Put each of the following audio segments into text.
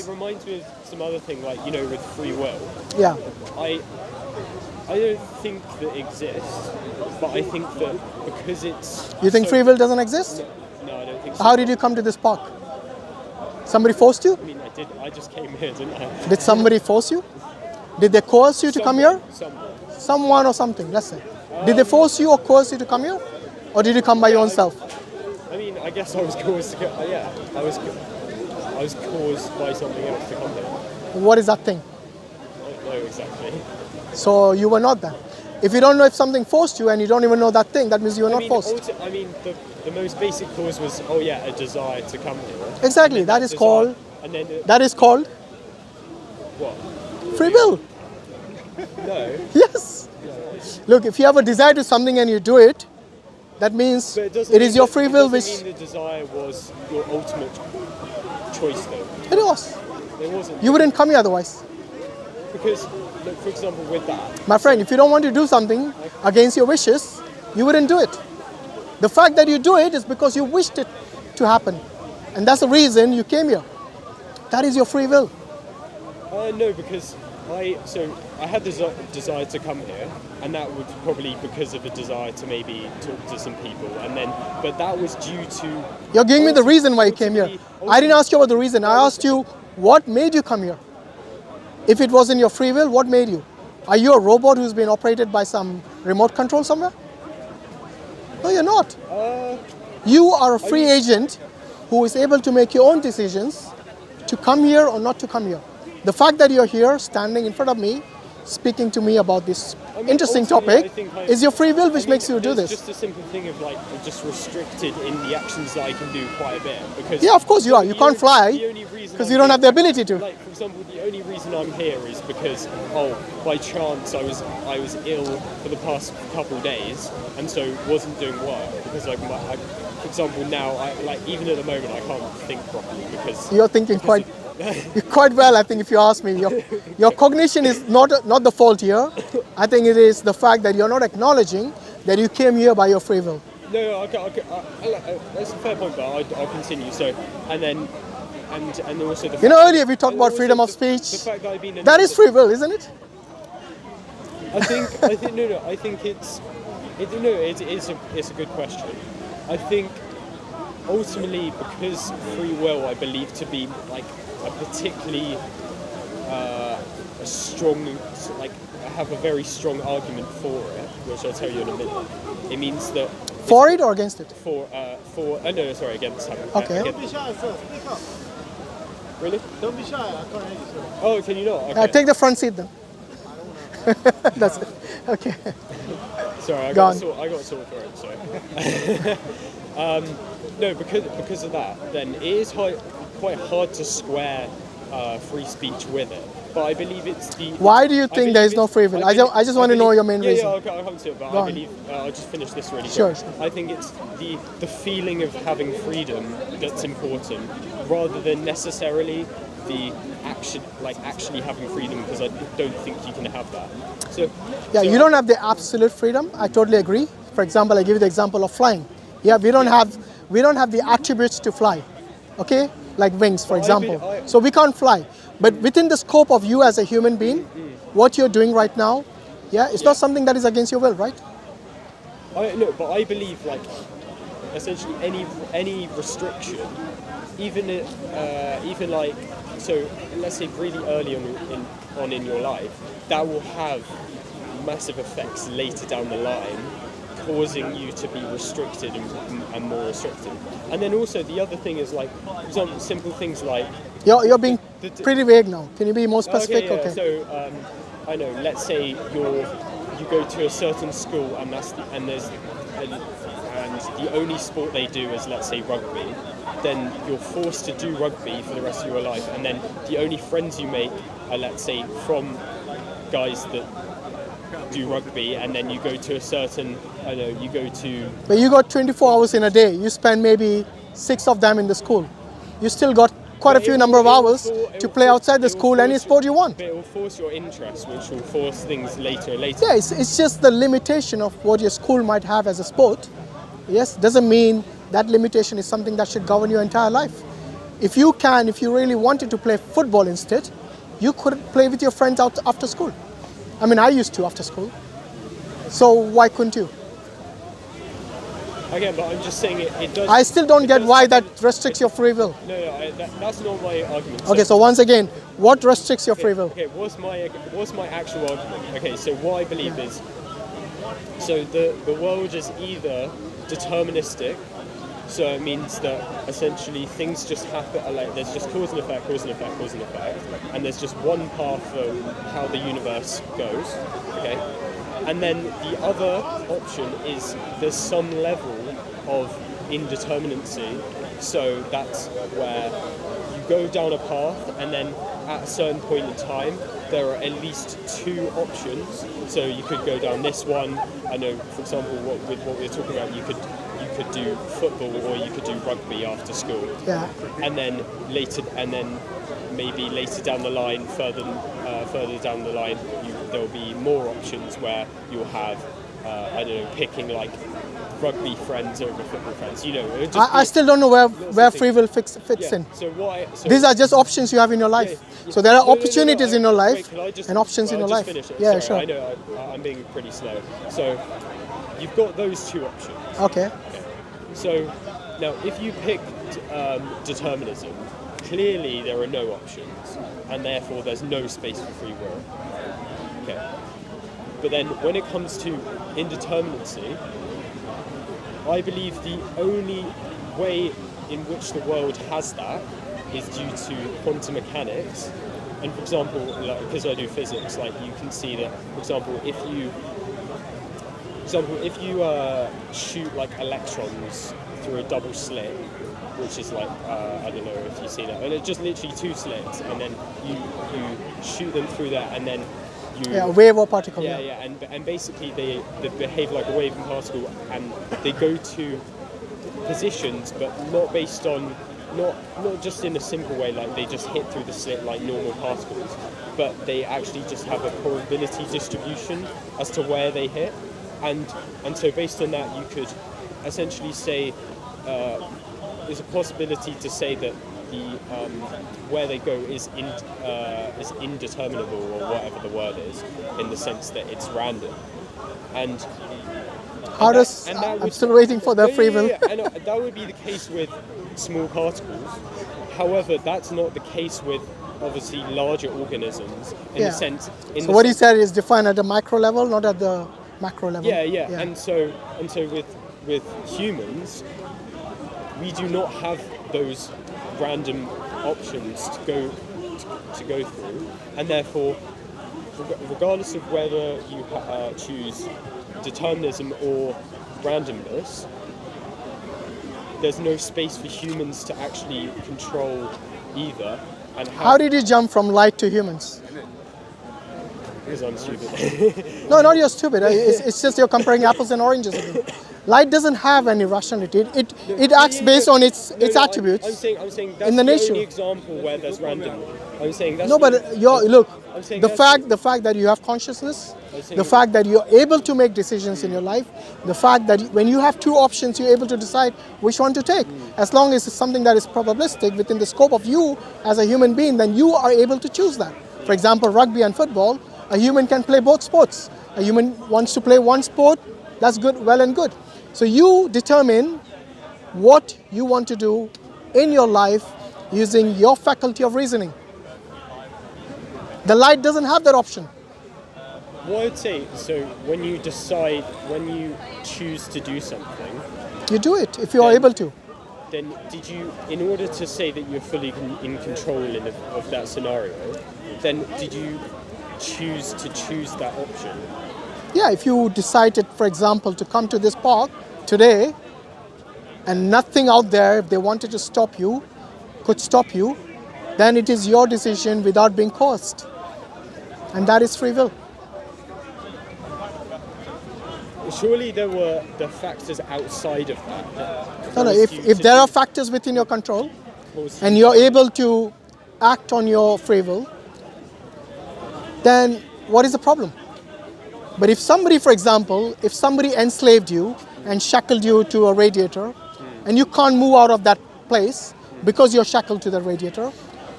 reminds me of some other thing, like, you know, with free will. Yeah. I don't think that exists, but I think that because it's... You think free will doesn't exist? No, I don't think so. How did you come to this park? Somebody forced you? I mean, I did. I just came here, didn't I? Did somebody force you? Did they coerce you to come here? Someone or something, let's say. Did they force you or coerce you to come here? Or did you come by your own self? I mean, I guess I was caused to go... yeah, I was caused by something else to come here. What is that thing? I don't know exactly. So you were not that. If you don't know if something forced you and you don't even know that thing, that means you were not forced. I mean, the most basic cause was, a desire to come here. Exactly, that is called... And then that is called... What? Free will. No. Yes. Look, if you have a desire to something and you do it, that means it is your free will which... It doesn't mean the desire was your ultimate choice, though. It was. It wasn't. You wouldn't come here otherwise. Because, look, for example, with that... My friend, if you don't want to do something against your wishes, you wouldn't do it. The fact that you do it is because you wished it to happen. And that's the reason you came here. That is your free will. No, because I had this desire to come here, and that was probably because of a desire to maybe talk to some people, but that was due to... You're giving me the reason why you came here. I didn't ask you about the reason. I asked you what made you come here. If it wasn't your free will, what made you? Are you a robot who's been operated by some remote control somewhere? No, you're not. You are a free agent who is able to make your own decisions to come here or not to come here. The fact that you're here, standing in front of me, speaking to me about this interesting topic, is your free will which makes you do this. It's just a simple thing of, like, just restricted in the actions that I can do quite a bit. Because yeah, of course you are. You can't fly because you don't have the ability to. Like, for example, the only reason I'm here is because, by chance I was ill for the past couple of days, and so wasn't doing work because, like, for example, now even at the moment I can't think properly because you're thinking quite well. I think if you ask me, your cognition is not the fault here. I think it is the fact that you're not acknowledging that you came here by your free will. No, that's a fair point, but I'll continue. So, and also the fact earlier we talked about freedom of speech. The fact that I've been that is free will, isn't it? I think it's a good question. I think ultimately because free will I believe to be like a particularly strong, like I have a very strong argument for it, which I'll tell you in a minute. It means that for it or against it? Against it. Okay. Don't be shy, sir. Speak up. Really? Don't be shy. I can't hear you, sir. Oh, can you not? Okay. Take the front seat then. That's it. Okay. Sorry, I got a sore throat. So. No, because of that, then it is quite hard to square free speech with it. But I believe it's the... Why do you think there is no free will? I just want to know your main reason. Yeah, I'll come to it, but I believe... I'll just finish this really quick. Sure. I think it's the feeling of having freedom that's important, rather than necessarily the actually having freedom, because I don't think you can have that. You don't have the absolute freedom. I totally agree. For example, I give you the example of flying. Yeah, we don't have the attributes to fly. Okay? Like wings, for example. So we can't fly. But within the scope of you as a human being, what you're doing right now, it's not something that is against your will, right? But I believe, like, essentially any restriction, even like, so let's say really early on in your life, that will have massive effects later down the line, causing you to be restricted and more restricted. And then also the other thing is, like, for example, simple things like... You're being pretty vague now. Can you be more specific? Okay. So, I know, let's say you go to a certain school and the only sport they do is, let's say, rugby, then you're forced to do rugby for the rest of your life, and then the only friends you make are, let's say, from guys that do rugby, and then you go to a certain, But you got 24 hours in a day. You spend maybe 6 of them in the school. You still got quite a few number of hours to play outside the school any sport you want. But it will force your interest, which will force things later. Yeah, it's just the limitation of what your school might have as a sport. Yes, doesn't mean that limitation is something that should govern your entire life. if you really wanted to play football instead, you could play with your friends out after school. I mean, I used to after school. So why couldn't you? Again, but I'm just saying it does. I still don't get why that restricts your free will. No, that's not my argument. Okay, so once again, what restricts your free will? Okay, what's my actual argument? Okay, so what I believe is, so the world is either deterministic, so it means that essentially things just happen, like there's just cause and effect, and there's just one path for how the universe goes, okay? And then the other option is there's some level of indeterminacy, so that's where you go down a path and then at a certain point in time there are at least two options. So you could go down this one. I know, for example, with what we were talking about, you could do football or you could do rugby after school. Yeah. And then maybe later down the line, further down the line, there'll be more options where you'll have, I don't know, picking like rugby friends over football friends. You know, I still don't know where free will fits in. So these are just options you have in your life. Yeah. So there are opportunities in your life and options in your life. Yeah, Sorry, sure. I know I'm being pretty slow. So you've got those two options. Okay. So now, if you pick determinism, clearly there are no options, and therefore there's no space for free will. Okay. But then when it comes to indeterminacy, I believe the only way in which the world has that is due to quantum mechanics. And for example, like, because I do physics, like you can see that, for example, if you shoot like electrons through a double slit, which is like, I don't know if you see that, and it's just literally two slits, and then you shoot them through that, and then a wave or particle. Yeah, and basically they behave like a wave and particle, and they go to positions, but not based on, not just in a simple way, like they just hit through the slit like normal particles, but they actually just have a probability distribution as to where they hit, and so based on that you could essentially say there's a possibility to say that the where they go is indeterminable, or whatever the word is, in the sense that it's random. And I'm still waiting for their free will. Yeah. And that would be the case with small particles. However, that's not the case with obviously larger organisms in the sense. So what he said is defined at the micro level, not at the macro level. Yeah. And so with humans, we do not have those random options to go through, and therefore, regardless of whether you choose determinism or randomness, there's no space for humans to actually control either. And how did you jump from light to humans? Because I'm stupid. No, not you're stupid. It's just you're comparing apples and oranges again. Light doesn't have any rationality. It acts based on its attributes. I'm saying that's in the nature. Only example where there's random. I'm saying that's the fact that you have consciousness, the fact that you're able to make decisions in your life, the fact that when you have two options, you're able to decide which one to take. As long as it's something that is probabilistic within the scope of you as a human being, then you are able to choose that. For example, rugby and football, a human can play both sports. A human wants to play one sport, that's good, well and good. So you determine what you want to do in your life using your faculty of reasoning. The light doesn't have that option. Well, I'd say, so when you choose to do something, you do it if you are able to. Then did you, in order to say that you're fully in control of that scenario, then did you choose that option? Yeah, if you decided, for example, to come to this park today and nothing out there, if they wanted to stop you, could stop you, then it is your decision without being coerced. And that is free will. Surely there were the factors outside of that. No, if there are factors within your control and you're able to act on your free will, then what is the problem? But if somebody, for example, if somebody enslaved you and shackled you to a radiator and you can't move out of that place, because you're shackled to the radiator,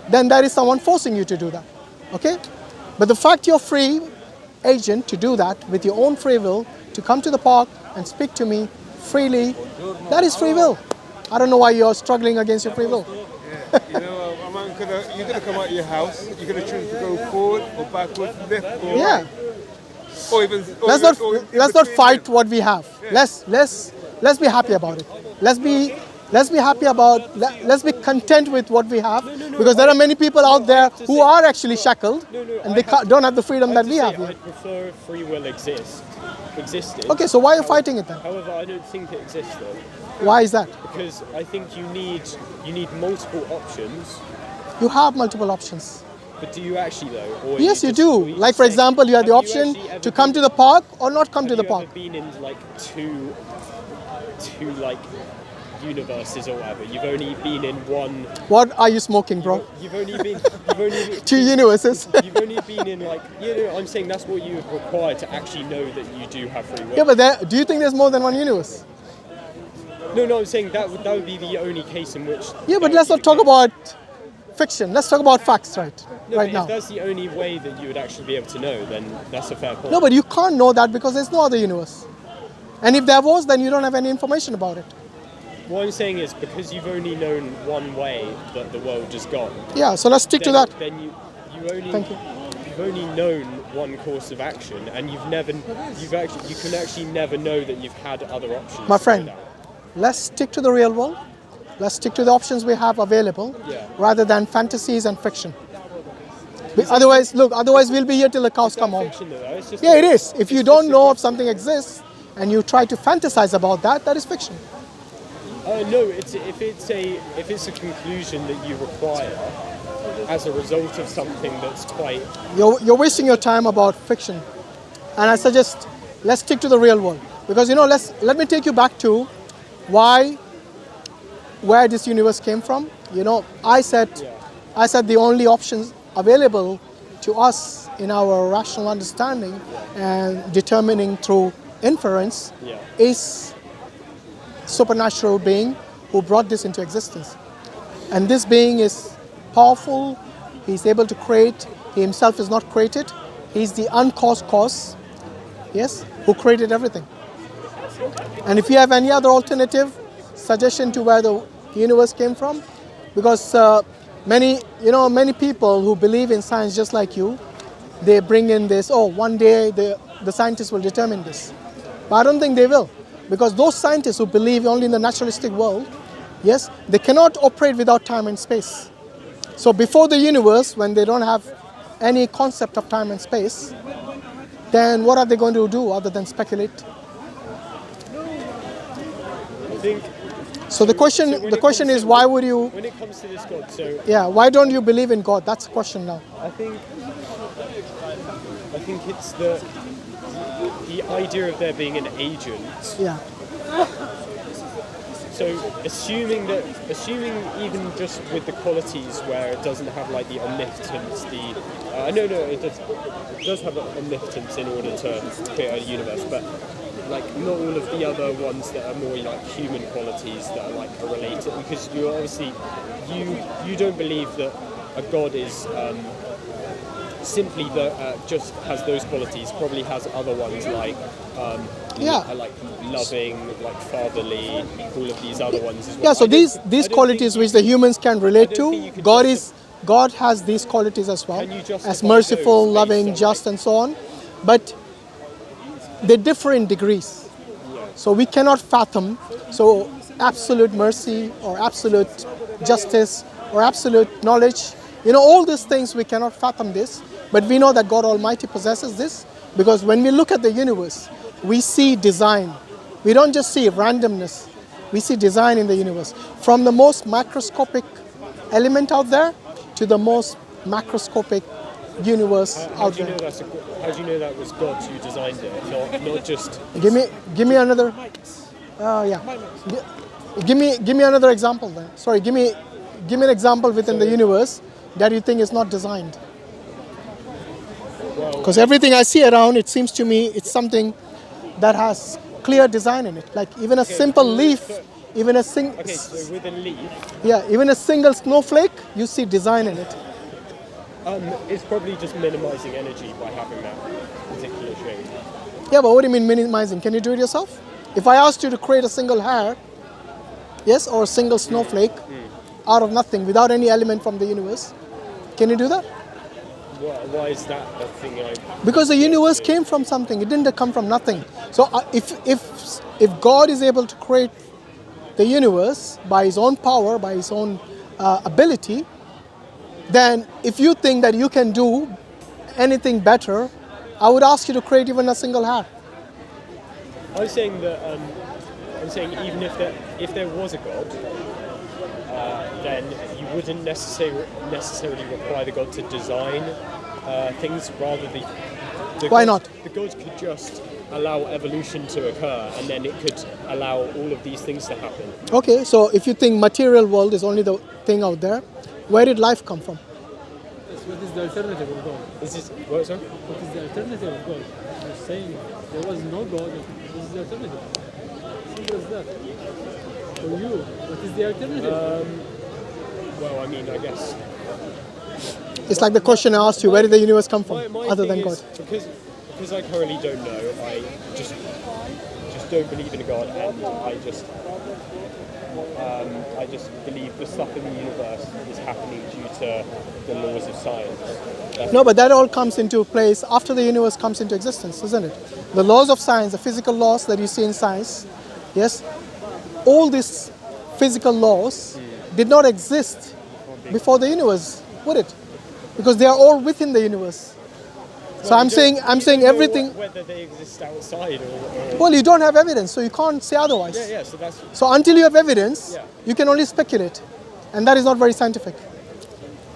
then there is someone forcing you to do that. Okay? But the fact you're free agent to do that with your own free will, to come to the park and speak to me freely, that is free will. I don't know why you're struggling against your free will. You know, a man you're gonna come out of your house. You're gonna choose to go forward or backwards, left or Yeah. right. Or even. Let's not fight what we have. Yeah. Let's be happy about it. Let's be happy about. Let's be content with what we have, because there are many people out there who are actually shackled, and they don't have the freedom that we have here. I'd prefer if free will existed. Okay, so why are you fighting it then? However, I don't think it exists though. Why is that? Because I think you need multiple options. You have multiple options. But do you actually though? Or Yes, you just- do. or you Like just for saying- example, you have the option actually ever to come been- to the park or not come to the Have you park. ever been in like two like universes or whatever? You've only been in one. What are you smoking, bro? You've only been. 2 universes. You've only been in like. I'm saying that's what you would require to actually know that you do have free will. Yeah, but do you think there's more than one universe? No, I'm saying that would be the only case in which. Yeah, but that let's would not be the talk case. about fiction. Let's talk about facts, right? No, right but now. if that's the only way that you would actually be able to know, then that's a fair point. No, but you can't know that because there's no other universe. And if there was, then you don't have any information about it. What I'm saying is because you've only known one way that the world has gone. Yeah, so let's stick to then- that. Then you only. Thank you. You've only known one course of action, and you can actually never know that you've had other options. My to do friend, that. let's stick to the real world. Let's stick to the options we have available, Yeah. rather than fantasies and fiction. Otherwise we'll be here till the cows come home. Fiction, though, it's just Yeah, it is. If you it's don't just know if something exists and you try to fantasize about that, that is fiction. No, if it's a conclusion that you require as a result of something that's quite. You're wasting your time about fiction. And I suggest let's stick to the real world. Because let me take you back to where this universe came from. I said the only options available to us in our rational understanding and determining through inference Yeah. is supernatural being who brought this into existence. And this being is powerful, he's able to create, he himself is not created, he's the uncaused cause, yes, who created everything. And if you have any other alternative suggestion to where the universe came from, because many people who believe in science just like you, they bring in this, one day the scientists will determine this. But I don't think they will. Because those scientists who believe only in the naturalistic world, yes, they cannot operate without time and space. So before the universe, when they don't have any concept of time and space, then what are they going to do other than speculate? I think. So the question is, why would you? When it comes to this God, so Yeah, why don't you believe in God? That's the question now. I think it's the idea of there being an agent. Yeah. So assuming even just with the qualities where it doesn't have like the omnipotence, it does have omnipotence in order to create a universe, but like not all of the other ones that are more like human qualities that are like related, because you obviously you don't believe that a God is simply just has those qualities, probably has other ones like like loving, like fatherly, all of these other ones as well. Yeah, so I don't these qualities think which the humans can relate don't to, think you can God has these qualities as well, Can you justify as merciful, those based loving, on, just, and so on. But they differ in degrees. So we cannot fathom, so absolute mercy or absolute justice or absolute knowledge, all these things we cannot fathom this, but we know that God Almighty possesses this, because when we look at the universe, we see design. We don't just see randomness, we see design in the universe. From the most macroscopic element out there to the most macroscopic universe How out do you there. know how do you know that was God who designed it, not just? Give me another. Give me another example then. Sorry, give me an example within the universe that you think is not designed. Because everything I see around, it seems to me it's something that has clear design in it. Like even a simple leaf, even a Okay, so with a leaf, even a single snowflake, you see design in it. it's probably just minimizing energy by having that particular shape. Yeah, but what do you mean minimizing? Can you do it yourself? If I asked you to create a single hair, yes, or a single snowflake out of nothing, without any element from the universe, can you do that? Why is that a thing? Because the universe came from something. It didn't come from nothing. So if God is able to create the universe by His own power, by His own ability, then if you think that you can do anything better, I would ask you to create even a single hair. I'm saying that. I'm saying even if there was a God, then you wouldn't necessarily require the God to design things. Rather, Why not? The God could just allow evolution to occur, and then it could allow all of these things to happen. Okay, so if you think material world is only the thing out there, where did life come from? What is the alternative of God? This is what, sorry? What is the alternative of God? You're saying there was no God. This is the alternative. Simple as that. For you, what is the alternative? Well, I mean, I guess It's like the question I asked you, where did the universe come from, my other thing than is, God? because I currently don't know. I just don't believe in a God, and I just believe the stuff in the universe is happening due to the laws of science. No, but that all comes into place after the universe comes into existence, isn't it? The laws of science, the physical laws that you see in science, yes, all these physical laws did not exist before the universe, would it? Because they are all within the universe. So I'm saying everything. Whether they exist outside or Well, you don't have evidence, so you can't say otherwise. yeah. So that's So until you have evidence, Yeah. you can only speculate, and that is not very scientific.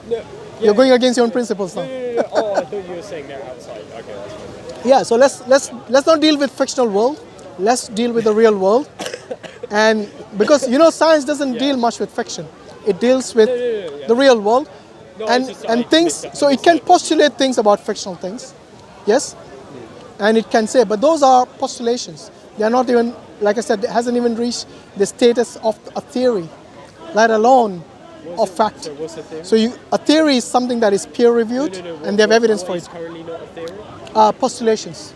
no. You're going against your own principles now. No. Oh, I thought you were saying they're outside. Okay, that's fine. Yeah, so let's not deal with fictional world. Let's deal with the real world. And because science doesn't deal much with fiction. It deals with the real world. No, and I just- and I things, missed so it can postulate things about fictional things. Yes? And it can say, but those are postulations. They are not even, like I said, it hasn't even reached the status of a theory, let alone of fact. So what's the theory? So a theory is something that is peer reviewed and they have evidence for What it. is currently not a theory? Postulations,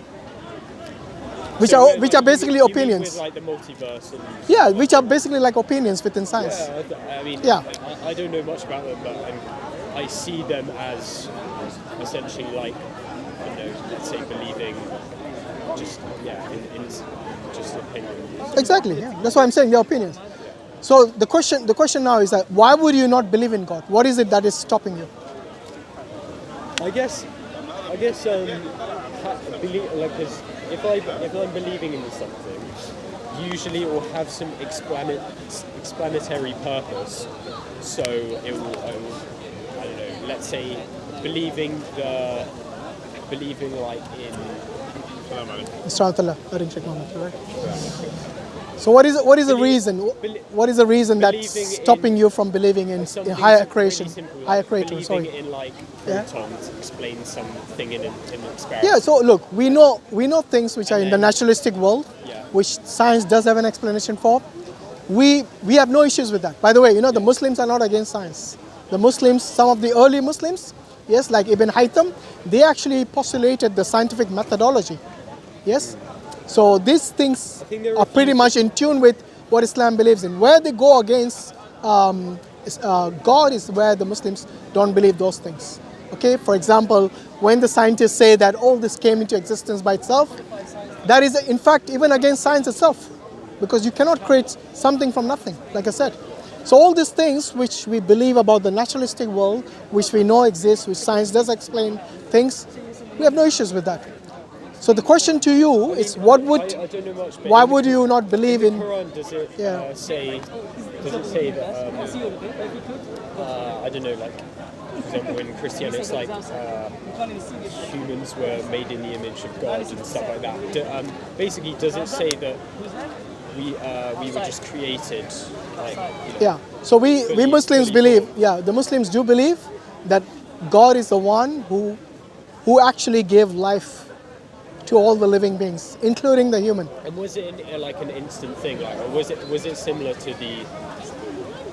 which So, are basically you mean opinions. with like the multiverse and Yeah, which are basically like opinions within science. I mean, Yeah. I don't know much about them, but I see them as essentially like, let's say believing just in just opinions. Exactly. Yeah, that's why I'm saying they're opinions. So the question now is that why would you not believe in God? What is it that is stopping you? I guess, like, 'cause if I'm believing in something, usually it will have some explanatory purpose. So it will, I don't know. Let's say believing like in. Mr. Atala, right? So what is the reason? What is the reason that's believing stopping you from believing in Something higher really creation? simple, Higher like creator, believing sorry. in like Yeah. protons explain something in an experiment. Yeah, so look, we know things which are in the naturalistic world, Yeah. which science does have an explanation for. We have no issues with that. By the way, the Muslims are not against science. The Muslims, some of the early Muslims, yes, like Ibn Haytham, they actually postulated the scientific methodology. Yes? So these things think there are are a pretty few- much in tune with what Islam believes in. Where they go against God is where the Muslims don't believe those things. Okay, for example, when the scientists say that all this came into existence by itself, that is in fact even against science itself, because you cannot create something from nothing, like I said. So all these things which we believe about the naturalistic world, which we know exists, which science does explain things, we have no issues with that. So the question to you is, I don't know much, but why in the would you not believe in in? the Quran, does it Yeah. say that I don't know, like for example in Christianity it's like humans were made in the image of God and stuff like that. Basically, does it say that we were just created like Yeah. So we Muslims believe, the Muslims do believe that God is the one who actually gave life to all the living beings, including the human. And was it like an instant thing, like, or was it similar to the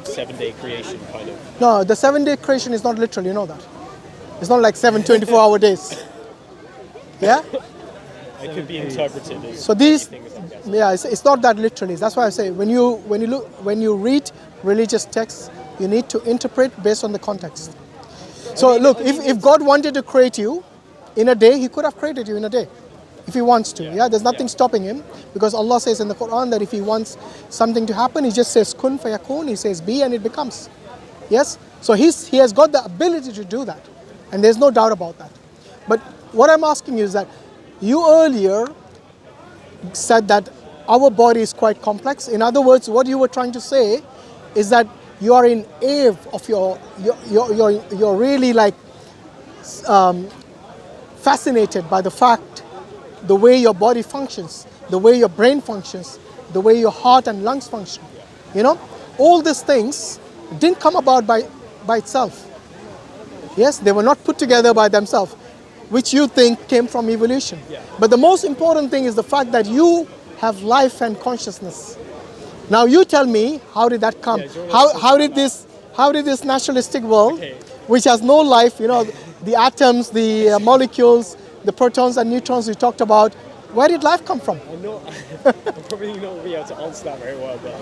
7-day creation kind of? No, the 7-day creation is not literal, you know that. It's not like 7 24-hour days. Yeah? It could be interpreted as So these, many things, I guess. yeah, it's not that literally. That's why I say when you read religious texts, you need to interpret based on the context. So look, if God wanted to create you in a day, He could have created you in a day, if He wants to. Yeah, there's nothing stopping Him, because Allah says in the Quran that if He wants something to happen, He just says kun fayakun. He says be, and it becomes. Yes. So He has got the ability to do that, and there's no doubt about that. But what I'm asking you is that you earlier said that our body is quite complex. In other words, what you were trying to say is that you are in awe of you're really like fascinated by the fact, the way your body functions, the way your brain functions, the way your heart and lungs function. You know, all these things didn't come about by itself. Yes, they were not put together by themselves, which you think came from evolution. Yeah. But the most important thing is the fact that you have life and consciousness. Now you tell me, how did that come? Yeah, How did this naturalistic world, Okay. which has no life, you know, the atoms, the molecules, the protons and neutrons we talked about, where did life come from? I'm probably not going to be able to answer that very well, but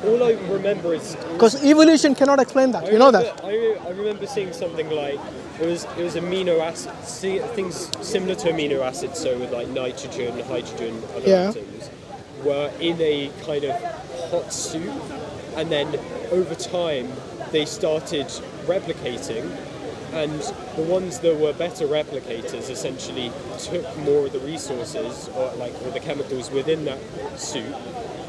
all I remember is... Because evolution cannot explain that, you know that. I remember seeing something like, it was amino acids, things similar to amino acids, so with like nitrogen, hydrogen, other Yeah. atoms, were in a kind of hot soup, and then over time they started replicating, and the ones that were better replicators essentially took more of the resources or the chemicals within that soup,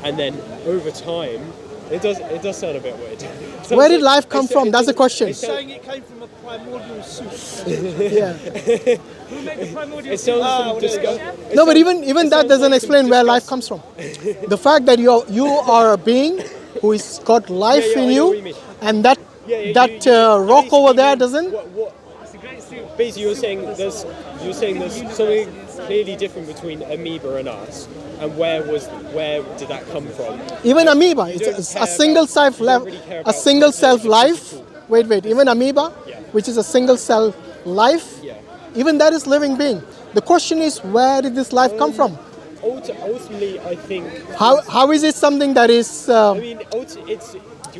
and then over time it does sound a bit weird. Where did life come from? That's the question. Saying it came from a primordial soup. Yeah. Who made the primordial It soup? sounds No, but even that doesn't explain where life comes from. The fact that you are a being who has got life Yeah, in I know what you you, mean. and that You rock over there basically doesn't. Basically, you're saying there's something clearly different between amoeba and us, and where did that come from? Even amoeba, You it's don't a care single about- self you don't really care a about single self the life. physical. Wait, even amoeba, Yeah. which is a single cell life, Yeah. even that is living being. The question is, where did this life come from? Ultimately, I think. How is it something that is I mean,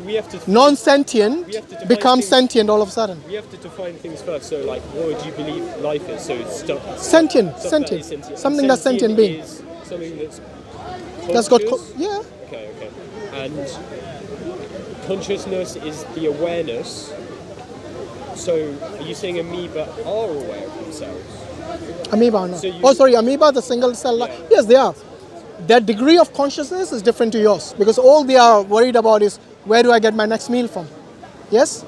we have to. non-sentient We have to define becomes things. sentient all of a sudden? We have to define things first. So, like, what would you believe life is? So it's stuff. Sentient, stuff that sentient. is sentient. Something that's sentient being. Is something that's. That's got conscious. yeah. Okay. And consciousness is the awareness. So, are you saying amoeba are aware of themselves? Amoeba or not? So you- Sorry, amoeba, the single cell life. Yes, they are. Their degree of consciousness is different to yours, because all they are worried about is, where do I get my next meal from? Yes?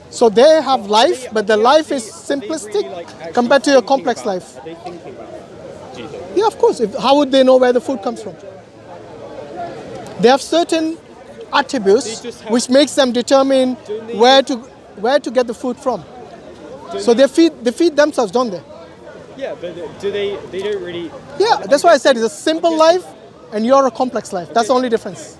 So they have life, but their life is simplistic compared to your complex life. Are they thinking about it, do you think? Yeah, of course. How would they know where the food comes from? They have certain attributes They just have- which makes them determine Don't they- where to get the food from. So they feed themselves, don't they? Yeah, but do they don't really... Yeah, that's why I said it's a simple life and you're a complex life. That's the only difference.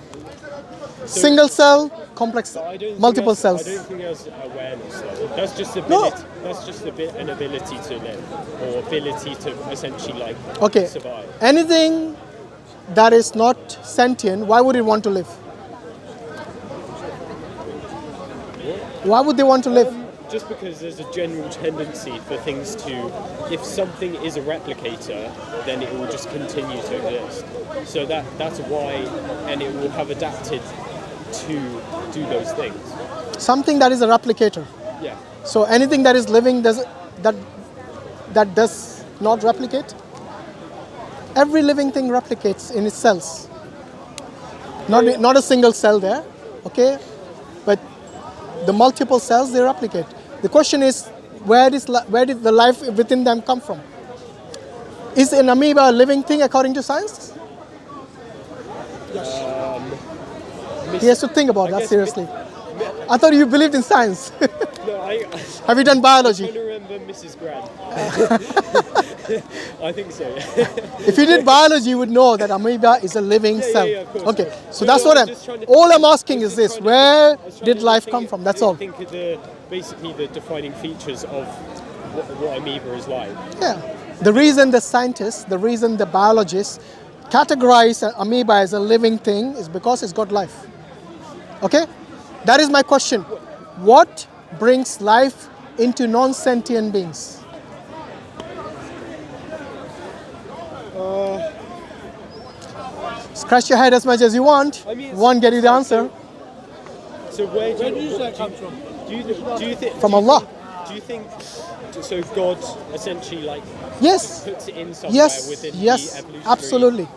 Single cell, complex, I don't think multiple that's- cells. I don't think that's awareness though. That's just No. ability. That's just an ability to live, or ability to essentially like Okay. survive. Anything that is not sentient, why would it want to live? Why would they want to live? Just because there's a general tendency for things to, if something is a replicator, then it will just continue to exist. So that's why, and it will have adapted to do those things. Something that is a replicator. Yeah. So anything that is living does not replicate. Every living thing replicates in its cells. Not a single cell there, okay? But the multiple cells, they replicate. The question is, where did the life within them come from? Is an amoeba a living thing according to science? He has to think about that seriously. I thought you believed in science. No, Have you done I'm biology? trying to remember Mrs. Grant. I think so. If you did biology, you would know that amoeba is a living cell. of course. Okay, so No, that's no, what I'm just trying to- all I'm asking I was is just this: trying to- where I was trying did to life think- come from? That's all. Think of basically the defining features of what amoeba is like. Yeah. The reason the scientists, the reason the biologists categorize an amoeba as a living thing is because it's got life. Okay? That is my question. What brings life into non-sentient beings? Scratch your head as much as you want. I mean, Won't get you the answer. So where do you that come from? do you think From Allah. Do you think so? God essentially like Yes. puts it in somewhere Yes. within the Yes. evolutionary. Absolutely.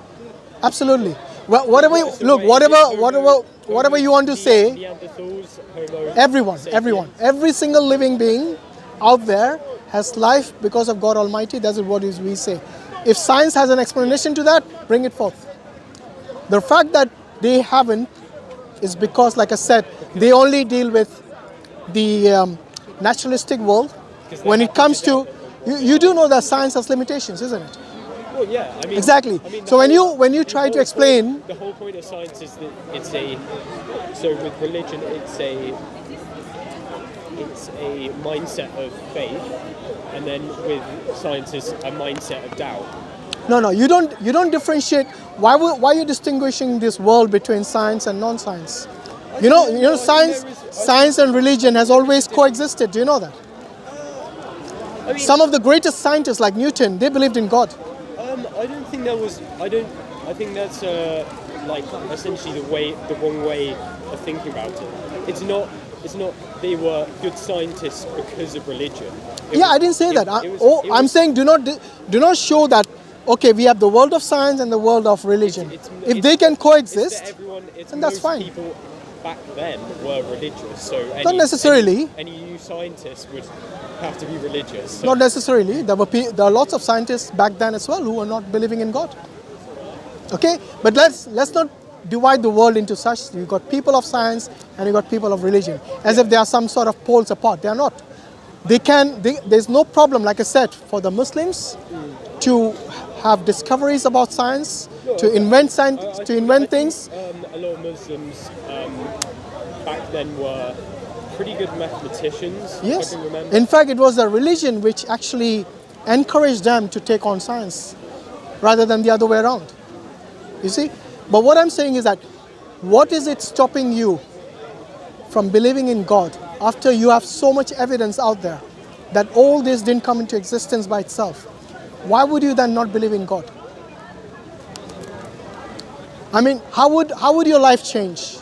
Absolutely. Well, whatever. So Look, wait, whatever you want to say. Neanderthals, Homo Everyone, sapiens. everyone, every single living being out there has life because of God Almighty. That's what we say. If science has an explanation to that, bring it forth. The fact that they haven't is because, like I said, they only deal with the naturalistic world. When it comes to, you do know that science has limitations, isn't it? Well, yeah, I mean, Exactly. I mean, So the whole- when you the try to whole explain, point, the whole point of science is that it's a so with religion it's a mindset of faith, and then with science is a mindset of doubt. no, you don't differentiate. Why are you distinguishing this world between science and non-science? Science and religion has always coexisted. Do you know that? I mean, Some of the greatest scientists, like Newton, they believed in God. I don't think there was. I think that's like essentially the wrong way of thinking about it. It's not. They were good scientists because of religion. I didn't say that. I'm saying do not show that. Okay, we have the world of science and the world of religion. If they can coexist, then that's most fine. People back then were religious, so Not necessarily. Any new scientist would have to be religious. So Not necessarily. There are lots of scientists back then as well who were not believing in God. Okay, but let's not divide the world into such. You've got people of science and you've got people of religion, as if they are some sort of poles apart. They are not. There's no problem, like I said, for the Muslims to have discoveries about science, to invent things. A lot of Muslims back then were pretty good mathematicians. Yes. I can remember. In fact, it was the religion which actually encouraged them to take on science rather than the other way around. You see? But what I'm saying is that what is it stopping you from believing in God after you have so much evidence out there that all this didn't come into existence by itself? Why would you then not believe in God? I mean, how would your life change?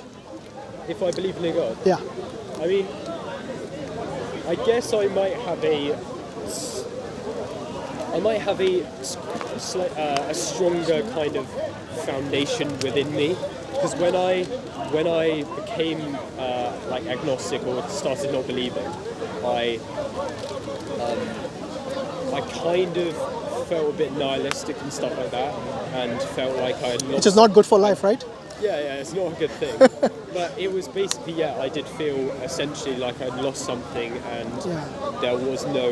If I believe in a God, Yeah. I mean, I guess I might have a stronger kind of foundation within me, because when I became like agnostic or started not believing, I kind of felt a bit nihilistic and stuff like that, and felt like I had lost. Which is not good for life, right? Yeah, it's not a good thing. But it was basically, I did feel essentially like I'd lost something, and there was no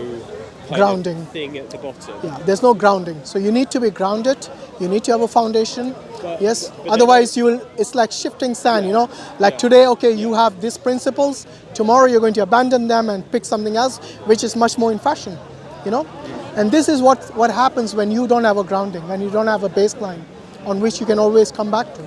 kind Grounding. of thing at the bottom. Yeah, there's no grounding. So you need to be grounded. You need to have a foundation. But- Yes. but Otherwise, it's like shifting sand. Like today, okay, you have these principles. Tomorrow, you're going to abandon them and pick something else, which is much more in fashion. And this is what happens when you don't have a grounding, when you don't have a baseline on which you can always come back to.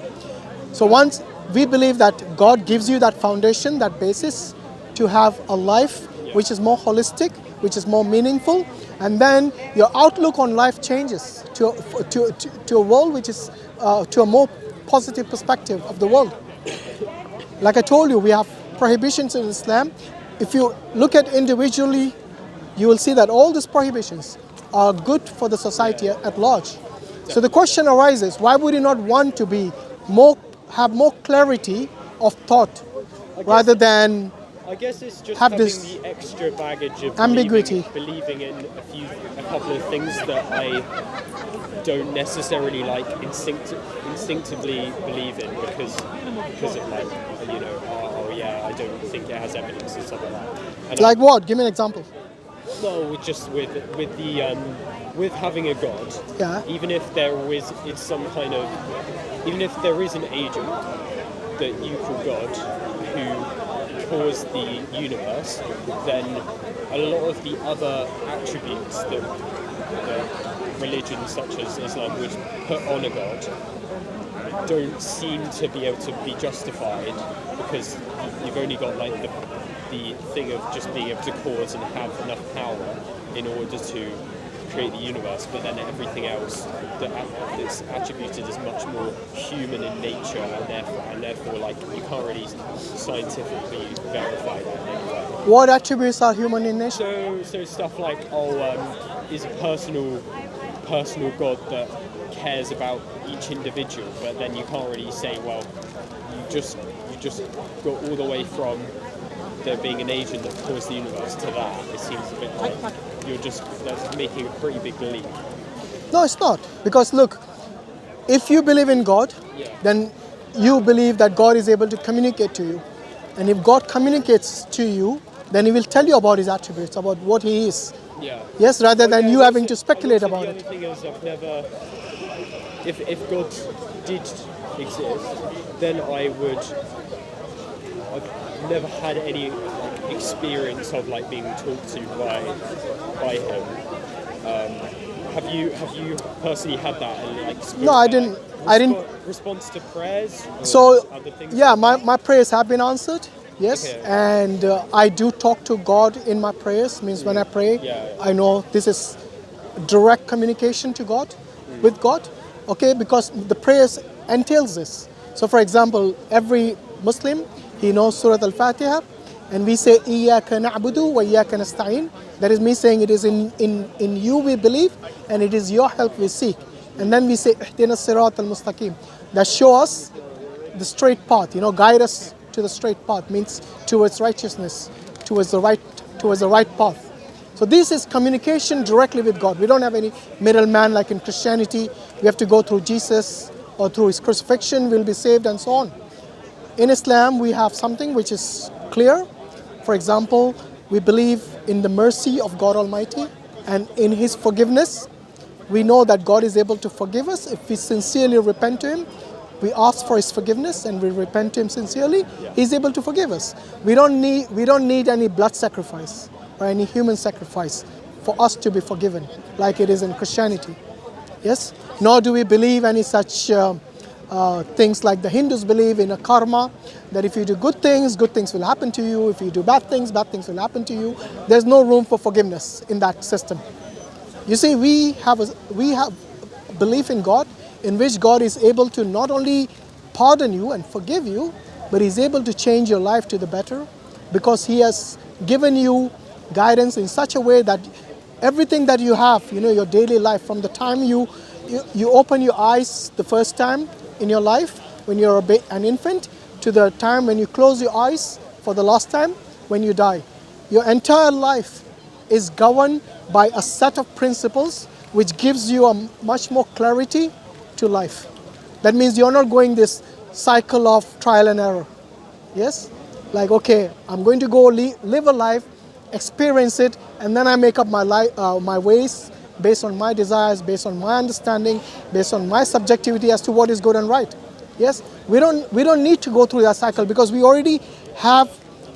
So once we believe that God gives you that foundation, that basis, to have a life which is more holistic, which is more meaningful, and then your outlook on life changes to a world which is to a more positive perspective of the world. Like I told you, we have prohibitions in Islam. If you look at individually, you will see that all these prohibitions are good for the society at large. So the question arises, why would you not want to have more clarity of thought rather than I guess it's just have having this the extra baggage of ambiguity. believing in a couple of things that I don't necessarily like instinctively believe in because it like oh yeah, I don't think it has evidence and stuff like that. And Like what? Give me an example. well, just with the with having a god, Yeah. even if there is even if there is an agent that you call God who caused the universe, then a lot of the other attributes that religions such as Islam would put on a god don't seem to be able to be justified because you've only got like the thing of just being able to cause and have enough power in order to create the universe, but then everything else that's attributed is much more human in nature, and therefore like you can't really scientifically verify that in any way. What attributes are human in nature? So stuff like is a personal God that cares about each individual, but then you can't really say, well, you just got all the way from there being an agent that caused the universe to that. It seems a bit like that's making a pretty big leap. No, it's not. Because look, if you believe in God, Yeah. then you believe that God is able to communicate to you. And if God communicates to you, then He will tell you about His attributes, about what He is. Yeah. Yes, rather than Yeah, you and having also- to speculate and also about the it. other thing is I've never, if God did exist, then I've never had any like, experience of like being talked to by Him. Have you personally had that? And, like, No, I didn't. Response to prayers. Or So, other things yeah, like my prayers have been answered. Yes, Okay. and I do talk to God in my prayers. Means when I pray, Yeah. I know this is direct communication to God, with God. Okay, because the prayers entails this. So, for example, every Muslim he knows Surah Al-Fatiha, and we say Iyyaka na'budu wa iyyaka nasta'in. That is me saying it is in you we believe, and it is your help we seek. And then we say Ihdina Sirat al-Mustaqim. That show us the straight path, guide us to the straight path, means towards righteousness, towards the right path. So this is communication directly with God. We don't have any middleman like in Christianity. We have to go through Jesus or through His crucifixion, we'll be saved and so on. In Islam, we have something which is clear. For example, we believe in the mercy of God Almighty and in His forgiveness. We know that God is able to forgive us if we sincerely repent to Him. We ask for His forgiveness and we repent to Him sincerely. He's able to forgive us. We don't need any blood sacrifice or any human sacrifice for us to be forgiven, like it is in Christianity. Yes. Nor do we believe any such things like the Hindus believe in a karma, that if you do good things will happen to you. If you do bad things will happen to you. There's no room for forgiveness in that system. You see, we have belief in God, in which God is able to not only pardon you and forgive you, but He's able to change your life to the better, because He has given you guidance in such a way that everything that you have, your daily life, from the time you open your eyes the first time in your life when you're an infant, to the time when you close your eyes for the last time when you die, your entire life is governed by a set of principles which gives you a much more clarity to life. That means you're not going this cycle of trial and error. Yes? Like, okay, I'm going to go live a life, experience it, and then I make up my ways based on my desires, based on my understanding, based on my subjectivity as to what is good and right. Yes? We don't need to go through that cycle, because we already have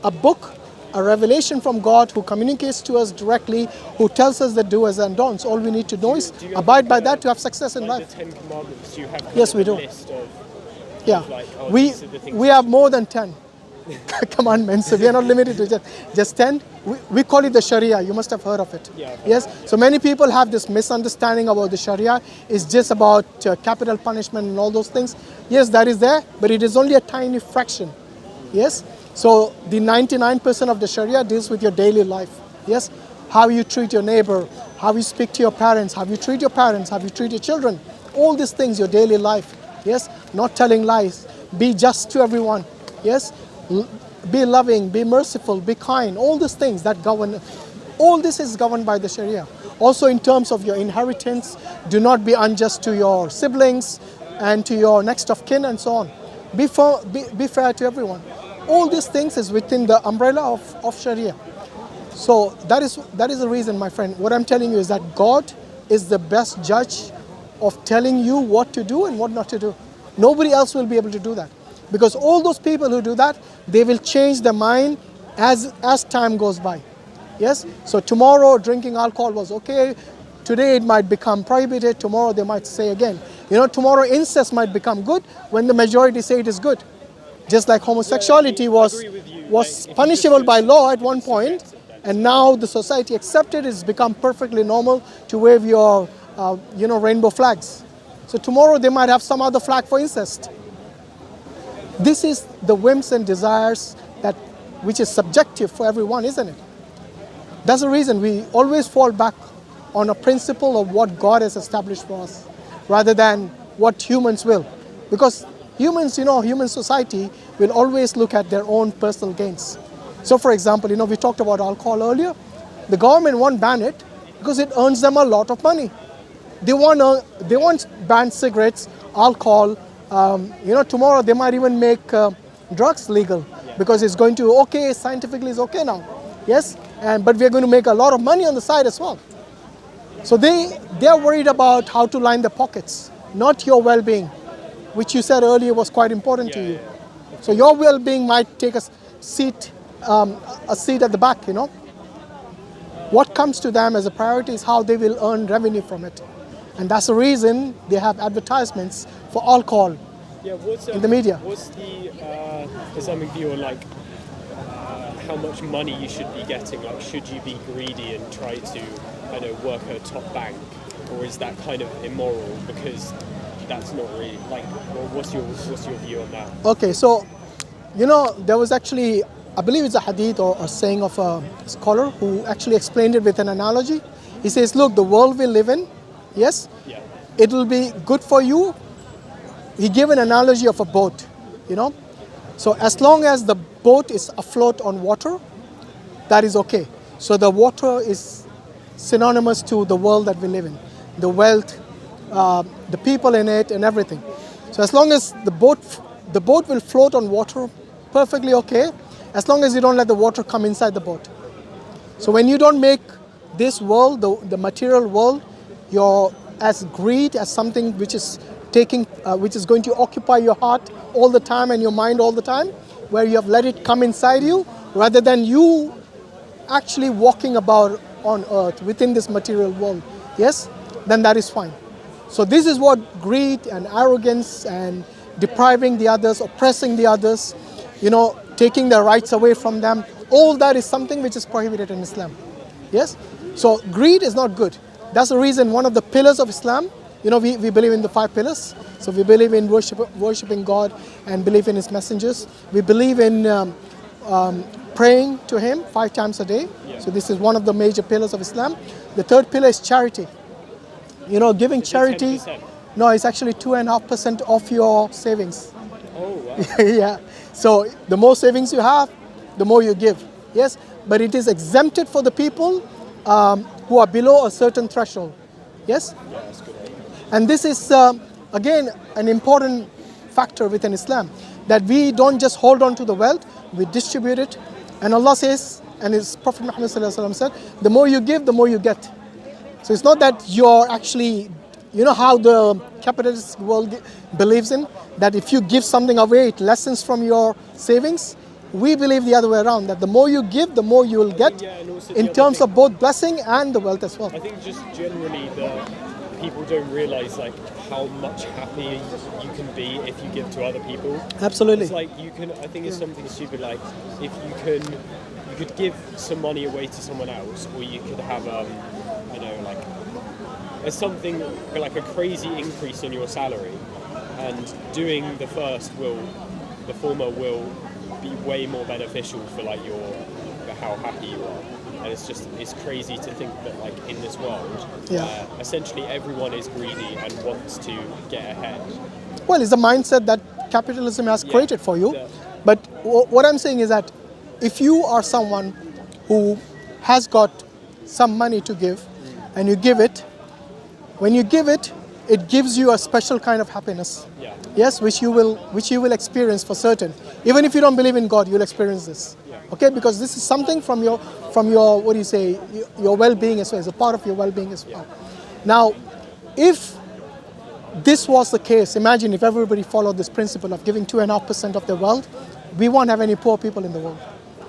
a book, a revelation from God who communicates to us directly, who tells us the do's and don'ts. All we need to know is abide by that to have success in like life. the Ten Commandments, do you have kind Yes, of we a do. list of Yeah, like, these are the things we have more than 10 commandments. So we are not limited to just 10. We call it the Sharia. You must have heard of it. Yeah, I've heard yes. So many people have this misunderstanding about the Sharia. It's just about capital punishment and all those things. Yes, that is there, but it is only a tiny fraction. Yes. So the 99% of the Sharia deals with your daily life. Yes. How you treat your neighbor, how you speak to your parents, how you treat your parents, how you treat your children. All these things, your daily life. Yes. Not telling lies. Be just to everyone. Yes. be loving, be merciful, be kind, all these things that govern, all this is governed by the Sharia. Also in terms of your inheritance, do not be unjust to your siblings and to your next of kin and so on. Be fair to everyone. All these things is within the umbrella of Sharia. So that is the reason, my friend. What I'm telling you is that God is the best judge of telling you what to do and what not to do. Nobody else will be able to do that. Because all those people who do that, they will change their mind as time goes by. Yes? So tomorrow drinking alcohol was okay. Today it might become prohibited. Tomorrow they might say again. You know, tomorrow incest might become good when the majority say it is good. Just like homosexuality was punishable by law at one point, and now the society accepted it's become perfectly normal to wave your rainbow flags. So tomorrow they might have some other flag for incest. This is the whims and desires which is subjective for everyone, isn't it? That's the reason we always fall back on a principle of what God has established for us, rather than what humans will. Because humans, human society will always look at their own personal gains. So for example, we talked about alcohol earlier. The government won't ban it because it earns them a lot of money. They won't ban cigarettes, alcohol. Tomorrow they might even make drugs legal because it's going to, scientifically it's okay now. Yes, but we're going to make a lot of money on the side as well. So they're worried about how to line their pockets, not your well-being, which you said earlier was quite important to you. So your well-being might take a seat at the back, What comes to them as a priority is how they will earn revenue from it. And that's the reason they have advertisements for alcohol in the media. What's the Islamic view on how much money you should be getting? Like, should you be greedy and try to, work at a top bank, or is that kind of immoral because that's not really what's your view on that? Okay, so there was actually, I believe it's a hadith or a saying of a scholar who actually explained it with an analogy. He says, look, the world we live in, yes, it will be good for you. He gave an analogy of a boat, So as long as the boat is afloat on water, that is okay. So the water is synonymous to the world that we live in, the wealth, the people in it and everything. So as long as the boat will float on water, perfectly okay, as long as you don't let the water come inside the boat. So when you don't make this world, the material world, as greed, as something which is which is going to occupy your heart all the time and your mind all the time, where you have let it come inside you, rather than you actually walking about on earth within this material world, yes, then that is fine. So this is what greed and arrogance and depriving the others, oppressing the others, taking their rights away from them, all that is something which is prohibited in Islam. Yes? So greed is not good. That's the reason one of the pillars of Islam, we believe in the 5 pillars. So we believe in worshiping God and believe in His messengers. We believe in praying to Him 5 times a day. So this is one of the major pillars of Islam. The 3rd pillar is charity. Giving charity. 10%? No, it's actually 2.5% of your savings. Oh, wow. Yeah. So the more savings you have, the more you give. Yes, but it is exempted for the people who are below a certain threshold. Yes. Yeah, that's good. And this is again an important factor within Islam, that we don't just hold on to the wealth, we distribute it. And Allah says, and His Prophet Muhammad said, the more you give, the more you get. So it's not that you're actually, how the capitalist world believes in, that if you give something away, it lessens from your savings. We believe the other way around, that the more you give, the more you will get, in terms of both blessing and the wealth as well. I think just generally people don't realise how much happier you can be if you give to other people. Absolutely. It's you can. I think it's something stupid if you could give some money away to someone else, or you could have something like a crazy increase in your salary, and doing the former will be way more beneficial for how happy you are. And it's crazy to think that in this world, essentially everyone is greedy and wants to get ahead. Well, it's a mindset that capitalism has created for you. But what I'm saying is that if you are someone who has got some money to give, and you give it, when you give it, it gives you a special kind of happiness. Yeah. Yes, which you will experience for certain. Even if you don't believe in God, you'll experience this. Okay, because this is something from your what do you say, your well-being as well, as a part of your well-being as well. Now, if this was the case, imagine if everybody followed this principle of giving 2.5% of their wealth, we won't have any poor people in the world.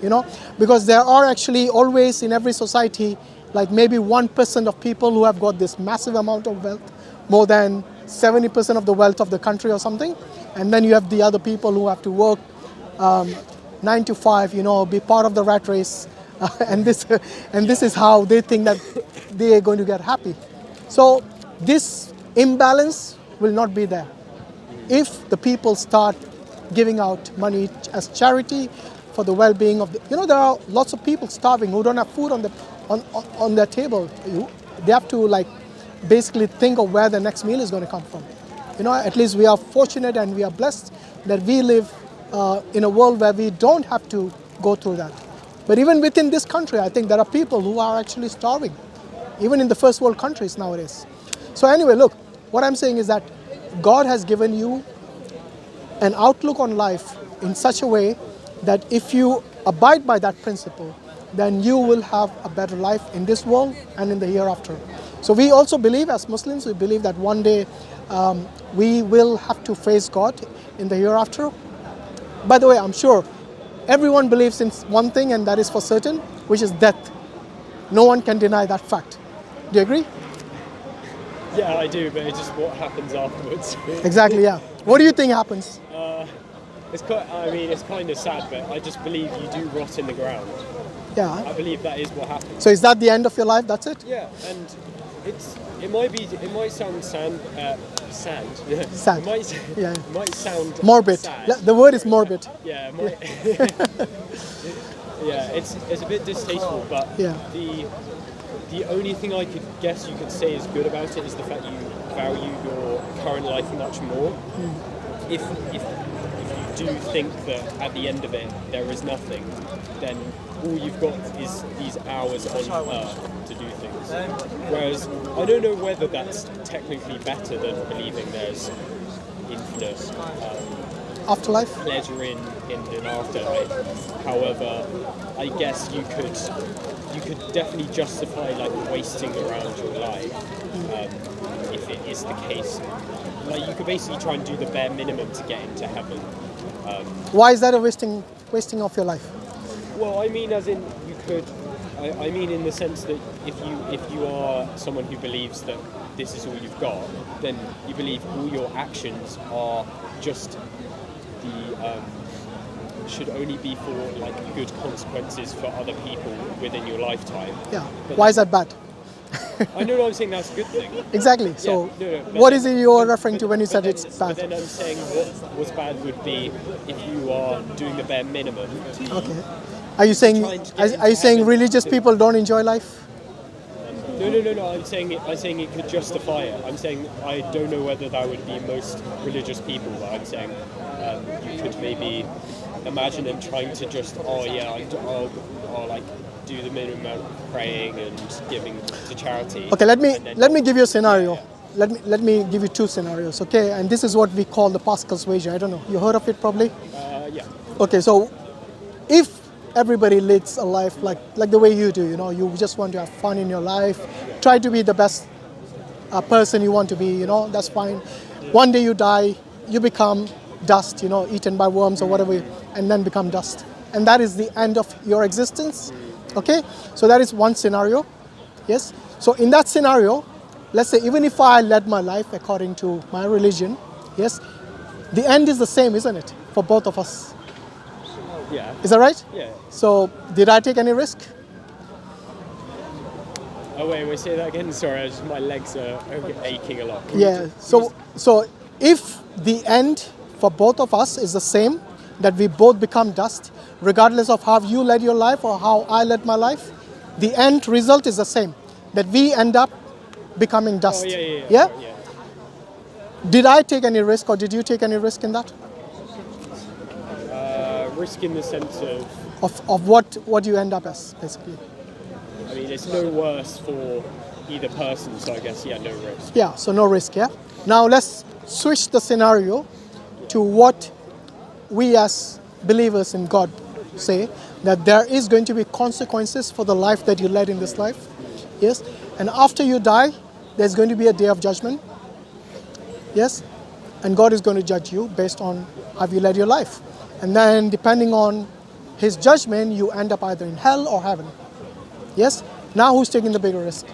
You know, because there are actually always in every society like maybe 1% of people who have got this massive amount of wealth, more than 70% of the wealth of the country or something, and then you have the other people who have to work 9 to 5, you know, be part of the rat race, and this is how they think that they are going to get happy. So this imbalance will not be there if the people start giving out money as charity for the well-being of the, you know, there are lots of people starving who don't have food on their table. They have to like basically think of where the next meal is going to come from. You know, at least we are fortunate and we are blessed that we live in a world where we don't have to go through that. But even within this country, I think there are people who are actually starving, even in the first world countries nowadays. So anyway, look, what I'm saying is that God has given you an outlook on life in such a way that if you abide by that principle, then you will have a better life in this world and in the hereafter. So we also believe, as Muslims, we believe that one day we will have to face God in the hereafter. By the way, I'm sure everyone believes in one thing, and that is for certain, which is death. No one can deny that fact. Do you agree? Yeah, I do, but it's just what happens afterwards. Exactly, yeah. What do you think happens? It's kind of sad, but I just believe you do rot in the ground. Yeah. I believe that is what happens. So is that the end of your life? That's it? Yeah, and it might sound sad. Sad. It might, Yeah. it might sound Morbid. sad. The word is morbid. Yeah, it might. Yeah, it's a bit distasteful, but Yeah. the only thing I could guess you could say is good about it is the fact you value your current life much more. If you do think that at the end of it there is nothing, then all you've got is these hours on earth to do things. Whereas I don't know whether that's technically better than believing there's infinite Afterlife? pleasure in an afterlife. However, I guess you could definitely justify like wasting around your life if it is the case. Like you could basically try and do the bare minimum to get into heaven. Why is that a wasting of your life? Well, I mean, as in you could. I mean, in the sense that if you are someone who believes that this is all you've got, then you believe all your actions are just should only be for like good consequences for other people within your lifetime. Yeah. But Why is that bad? I know I'm saying that's a good thing. Exactly. So Yeah, no, what is it you're referring to when you said it's But bad? then I'm saying what was bad would be if you are doing the bare minimum. Okay. Are you saying Trying to get are you into saying heaven religious to- people don't enjoy life? No. I'm saying it could justify it. I'm saying I don't know whether that would be most religious people, but I'm saying you could maybe imagine them trying to just like do the minimum amount of praying and giving to charity. Okay, let and then- me give you a scenario. Let me give you two scenarios, okay? And this is what we call the Pascal's wager. I don't know. You heard of it probably? Yeah. Okay, so if everybody leads a life like the way you do, you know, you just want to have fun in your life, try to be the best person you want to be, you know, that's fine. One day you die, you become dust, you know, eaten by worms or whatever, and then become dust. And that is the end of your existence, okay? So that is one scenario, yes? So in that scenario, let's say even if I led my life according to my religion, yes, the end is the same, isn't it, for both of us? Yeah. Is that right? Yeah. So did I take any risk? Oh wait, say that again. Sorry, my legs are aching a lot. Can Yeah. you So if the end for both of us is the same, that we both become dust, regardless of how you led your life or how I led my life, the end result is the same, that we end up becoming dust. Oh, yeah. Yeah? Sorry, yeah. Did I take any risk or did you take any risk in that? risk in the sense of what you end up as, basically. I mean, it's no worse for either person, so I guess, yeah, no risk. Yeah, so no risk, yeah? Now let's switch the scenario to what we as believers in God say, that there is going to be consequences for the life that you led in this life. Yes? And after you die, there's going to be a day of judgment. Yes? And God is going to judge you based on how you led your life. And then depending on his judgment, you end up either in hell or heaven. Yes? Now who's taking the bigger risk?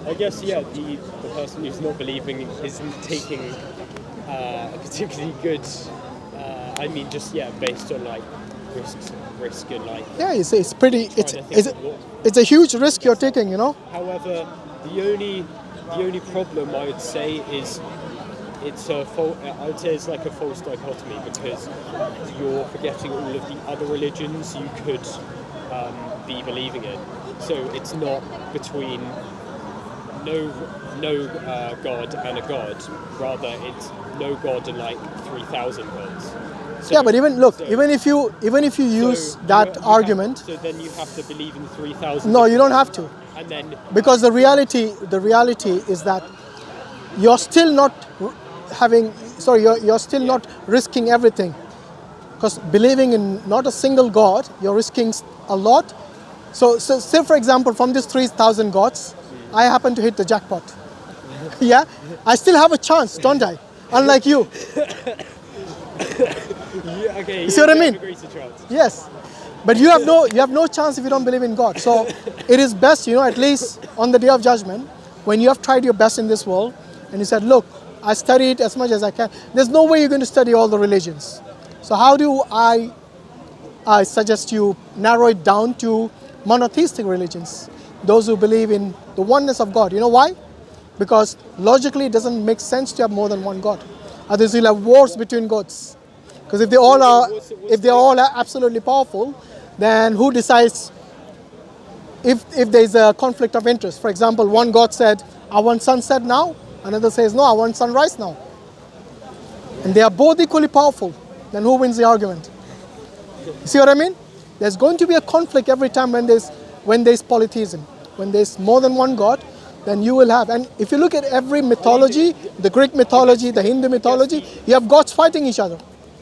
I guess, yeah, the person who's not believing isn't taking a particularly good, I mean, just, yeah, based on, like, risk and, like... Yeah, it's pretty, it's a huge risk you're taking, you know? However, the only problem I would say is it's it's like a false dichotomy, because you're forgetting all of the other religions you could be believing in. So it's not between no God and a God, rather it's no God and like 3,000 gods. So, yeah, but even if you use that argument, so then you have to believe in 3,000. No, you don't have to. And then because the reality is that you're still not you're still not risking everything. Because believing in not a single God, you're risking a lot. So say for example, from these 3,000 gods, I happen to hit the jackpot. Yeah, I still have a chance, don't I? Unlike you. Yeah, okay. You see what I mean? Chance. Yes, but you have no chance if you don't believe in God. So it is best, at least on the day of judgment, when you have tried your best in this world, and you said, look, I studied as much as I can. There's no way you're going to study all the religions. So how do I suggest you narrow it down to monotheistic religions, those who believe in the oneness of God? You know why? Because logically it doesn't make sense to have more than one God. Otherwise you'll have wars between gods. Because if they all are absolutely powerful, then who decides if there's a conflict of interest? For example, one God said, I want sunset now. Another says, no, I want sunrise now. And they are both equally powerful. Then who wins the argument? You see what I mean? There's going to be a conflict every time when there's polytheism. When there's more than one God, then you will have. And if you look at every mythology, the Greek mythology, the Hindu mythology, you have gods fighting each other.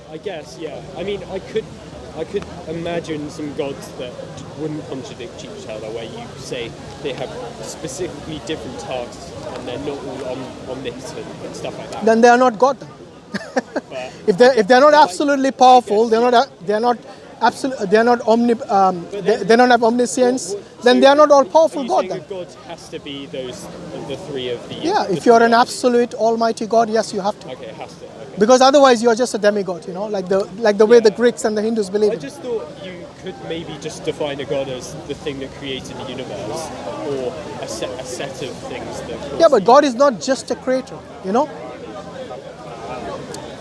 I guess, yeah. I mean, I could imagine some gods that wouldn't contradict each other, where you say they have specifically different tasks and they're not all omnipotent and stuff like that. Then they are not God. If they're not absolutely powerful, they don't have omniscience, then they are not all powerful God. Then God has to be the three of the. Yeah, if you're an absolute almighty God, yes, you have to. Okay, it has to. Okay. Because otherwise you're just a demigod, like the way the Greeks and the Hindus believe. I just thought you could maybe just define a God as the thing that created the universe, or a set of things that. Yeah, but God is not just a creator,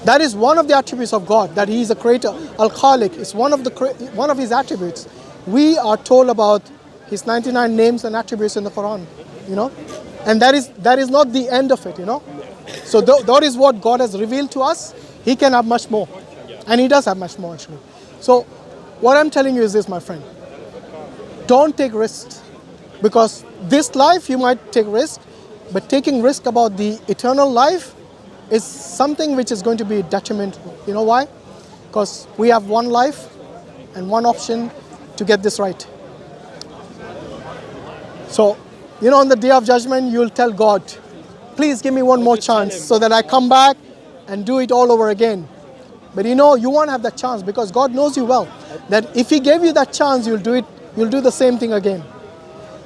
That is one of the attributes of God, that He is a creator. Al-Khaliq is one of His attributes. We are told about His 99 names and attributes in the Quran, and that is not the end of it, So that is what God has revealed to us. He can have much more, and He does have much more actually. So what I'm telling you is this, my friend. Don't take risks, because this life you might take risk, but taking risk about the eternal life is something which is going to be detrimental. You know why? Because we have one life and one option to get this right. So, on the day of judgment, you'll tell God, please give me one more chance so that I come back and do it all over again. But you won't have that chance, because God knows you well, that if He gave you that chance, you'll do the same thing again.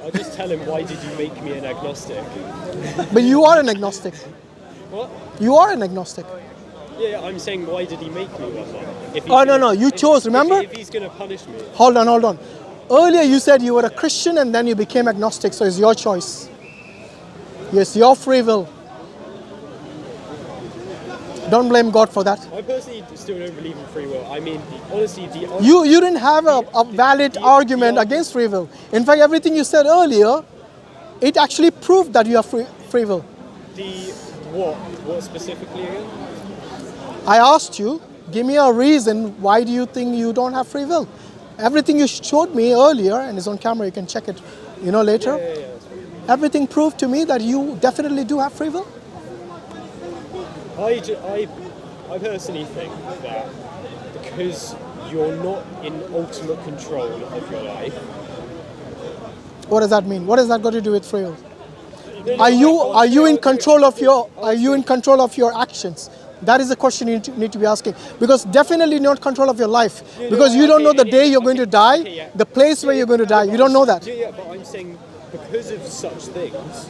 I'll just tell Him, why did you make me an agnostic? But you are an agnostic. What? You are an agnostic. Yeah, I'm saying, why did He make me one then? No, you chose, remember? If He's going to punish me. Hold on. Earlier you said you were a Christian and then you became agnostic, so it's your choice. Yes, your free will. Don't blame God for that. I personally still don't believe in free will. I mean, honestly, you didn't have a valid argument against free will. In fact, everything you said earlier, it actually proved that you have free will. What specifically again? I asked you, give me a reason why do you think you don't have free will? Everything you showed me earlier, and it's on camera, you can check it, later. Everything proved to me that you definitely do have free will. I personally think that because you're not in ultimate control of your life. What does that mean? What has that got to do with free will? Are you in control of your actions? That is the question you need to be asking. Because definitely not control of your life. Because you don't know the day you're going to die, the place where you're going to die. You don't know that. Yeah, but I'm saying because of such things,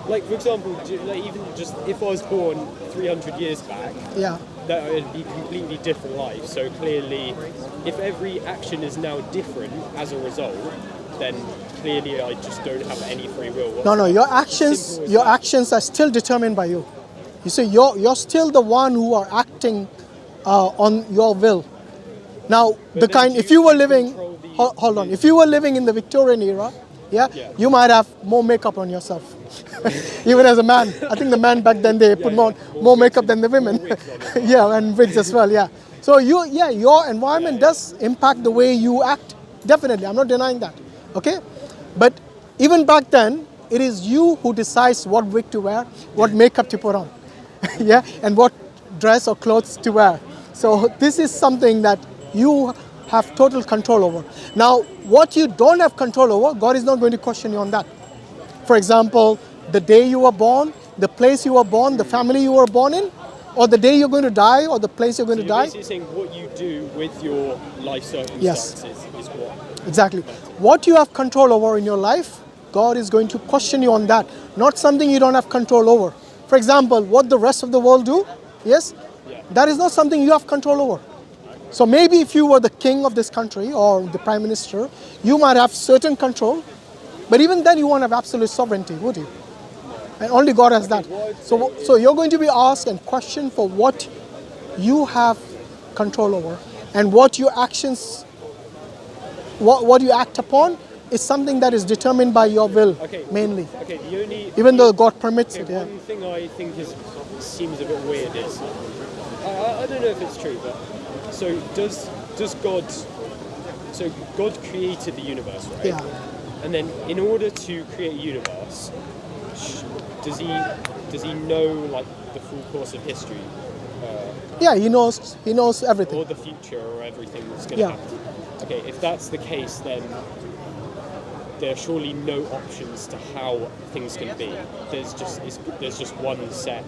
like for example, like even just if I was born 300 years back, Yeah. that would be a completely different life. So clearly, if every action is now different as a result, then clearly I just don't have any free will. No, your actions are still determined by you. You see, you're still the one who are acting on your will. Now, if you were living, hold on, if you were living in the Victorian era, you might have more makeup on yourself. Even as a man, I think the man back then they put more makeup than the women. Yeah, and wigs as well. Yeah. So your environment does impact the way you act. Definitely, I'm not denying that. Okay, but even back then, it is you who decides what wig to wear, what makeup to put on, yeah, and what dress or clothes to wear. So this is something that you have total control over. Now, what you don't have control over, God is not going to question you on that. For example, the day you were born, the place you were born, the family you were born in, or the day you're going to die, or the place you're going to die. Basically saying what you do with your life circumstances is what. Exactly. What you have control over in your life, God is going to question you on that. Not something you don't have control over. For example, what the rest of the world do, that is not something you have control over. So maybe if you were the king of this country or the prime minister, you might have certain control, but even then you won't have absolute sovereignty, would you? And only God has that. So you're going to be asked and questioned for what you have control over, and what your actions, what you act upon is something that is determined by your will, mainly. Okay, even though God permits it. One thing I think seems a bit weird is, I don't know if it's true, but so does God, so God created the universe, right? Yeah. And then in order to create a universe, does he know like the full course of history? Yeah, he knows everything. Or the future, or everything that's going to happen. Okay, if that's the case, then there are surely no options to how things can be. There's just one set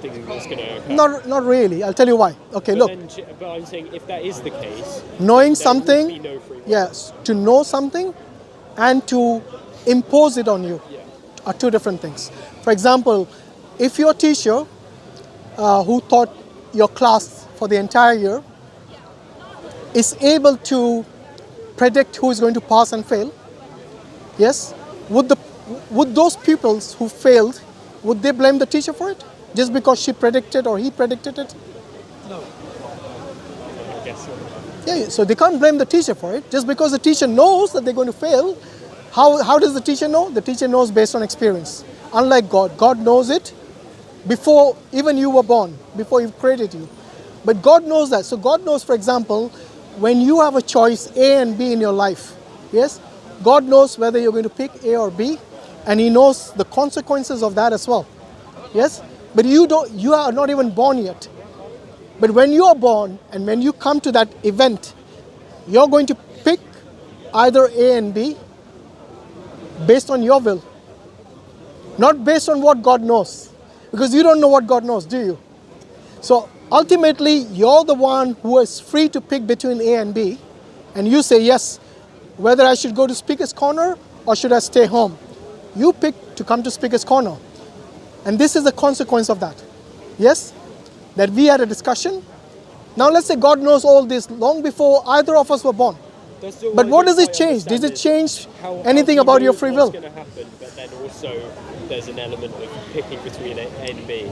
thing that's going to occur. Not really. I'll tell you why. Okay, look. But I'm saying if that is the case, knowing there something, would be no free will. yes, to know something and to impose it on you are two different things. For example, if your teacher who taught your class for the entire year is able to predict who is going to pass and fail, yes, would those pupils who failed, would they blame the teacher for it? Just because she predicted or he predicted it? I guess so. Yeah, so they can't blame the teacher for it. Just because the teacher knows that they're going to fail, how does the teacher know? The teacher knows based on experience. Unlike God. God knows it before even you were born, before He created you. But God knows that. So God knows, for example, when you have a choice A and B in your life, yes, God knows whether you're going to pick A or B, and He knows the consequences of that as well. Yes, but you are not even born yet. But when you are born and when you come to that event, you're going to pick either A and B based on your will, not based on what God knows, because you don't know what God knows, do you? So ultimately, you're the one who is free to pick between A and B, and you say yes, whether I should go to Speaker's Corner or should I stay home. You pick to come to Speaker's Corner, and this is the consequence of that. Yes, that we had a discussion. Now let's say God knows all this long before either of us were born. But what does it change? Does it change anything about your free will? What's going to happen, but then also there's an element of picking between A and B.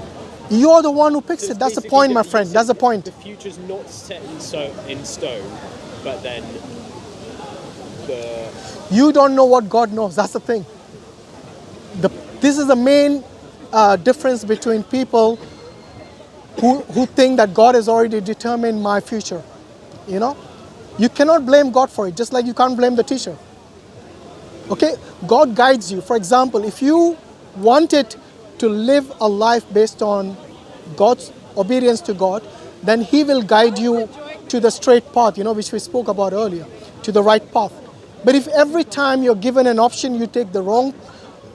You're the one who picks it. That's the point, my friend. That's the point. The future's not set in stone, but then you don't know what God knows. That's the thing. This is the main difference between people who think that God has already determined my future. You know, you cannot blame God for it, just like you can't blame the teacher. Okay, God guides you. For example, if you wanted to live a life based on God's obedience to God, then He will guide you to the straight path, you know, which we spoke about earlier, to the right path. But if every time you're given an option, you take the wrong,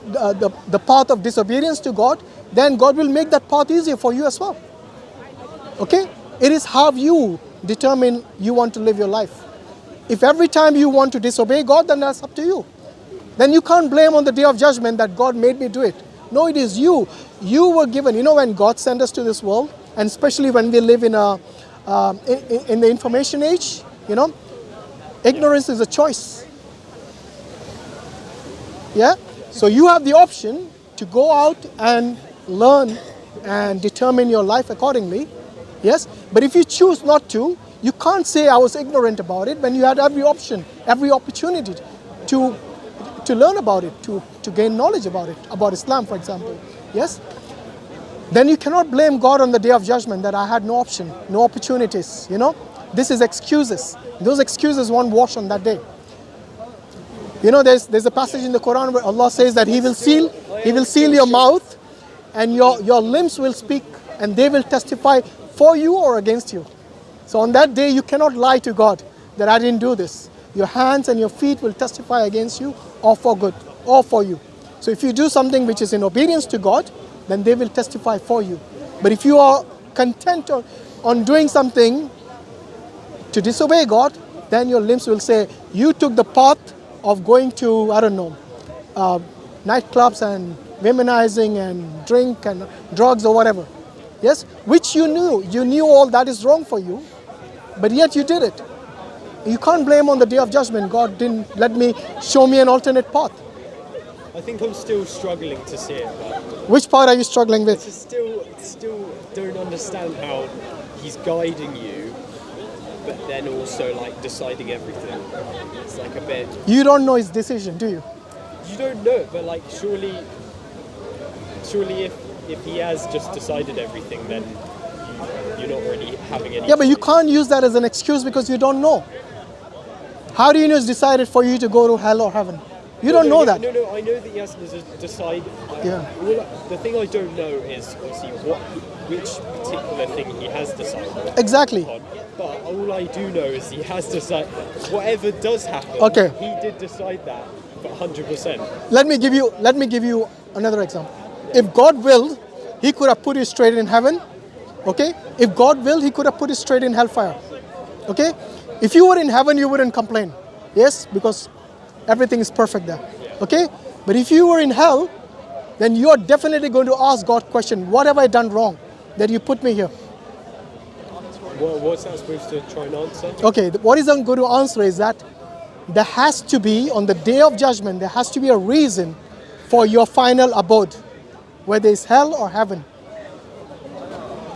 the path of disobedience to God, then God will make that path easier for you as well. Okay? It is how you determine you want to live your life. If every time you want to disobey God, then that's up to you. Then you can't blame on the day of judgment that God made me do it. No, it is you. You were given, you know, when God sent us to this world, and especially when we live in the information age, you know, ignorance is a choice. Yeah? So you have the option to go out and learn and determine your life accordingly. Yes? But if you choose not to, you can't say I was ignorant about it when you had every option, every opportunity to learn about it, to gain knowledge about it, about Islam, for example. Yes? Then you cannot blame God on the day of judgment that I had no option, no opportunities, you know? This is excuses. Those excuses won't wash on that day. You know, there's a passage in the Quran where Allah says that He will seal your mouth, and your limbs will speak, and they will testify for you or against you. So on that day, you cannot lie to God that I didn't do this. Your hands and your feet will testify against you, or for good, or for you. So if you do something which is in obedience to God, then they will testify for you. But if you are content on doing something to disobey God, then your limbs will say, you took the path of going to, I don't know, nightclubs and womenizing and drink and drugs or whatever. Yes, which you knew all that is wrong for you, but yet you did it. You can't blame on the day of judgment, God didn't show me an alternate path. I think I'm still struggling to see it. Which part are you struggling with? I still don't understand how He's guiding you, but then also like deciding everything. It's like a bit. You don't know His decision, do you? You don't know, but like surely if He has just decided everything, then you're not really having any. Yeah, but you can't use that as an excuse because you don't know. How do you know He's decided for you to go to hell or heaven? You don't know that. No, I know that He has to decide. Yeah. The thing I don't know is obviously which particular thing He has decided. Exactly. On. But all I do know is He has decided. Whatever does happen, Okay. He did decide that, but 100%. Let me give you another example. If God willed, He could have put you straight in heaven. Okay? If God willed, He could have put you straight in hellfire. Okay? If you were in heaven, you wouldn't complain. Yes? Because everything is perfect there. Okay? But if you were in hell, then you are definitely going to ask God question, what have I done wrong that you put me here? What's that supposed to try and answer? Okay, what is I'm going to answer is that there has to be, on the day of judgment, there has to be a reason for your final abode, whether it's hell or heaven.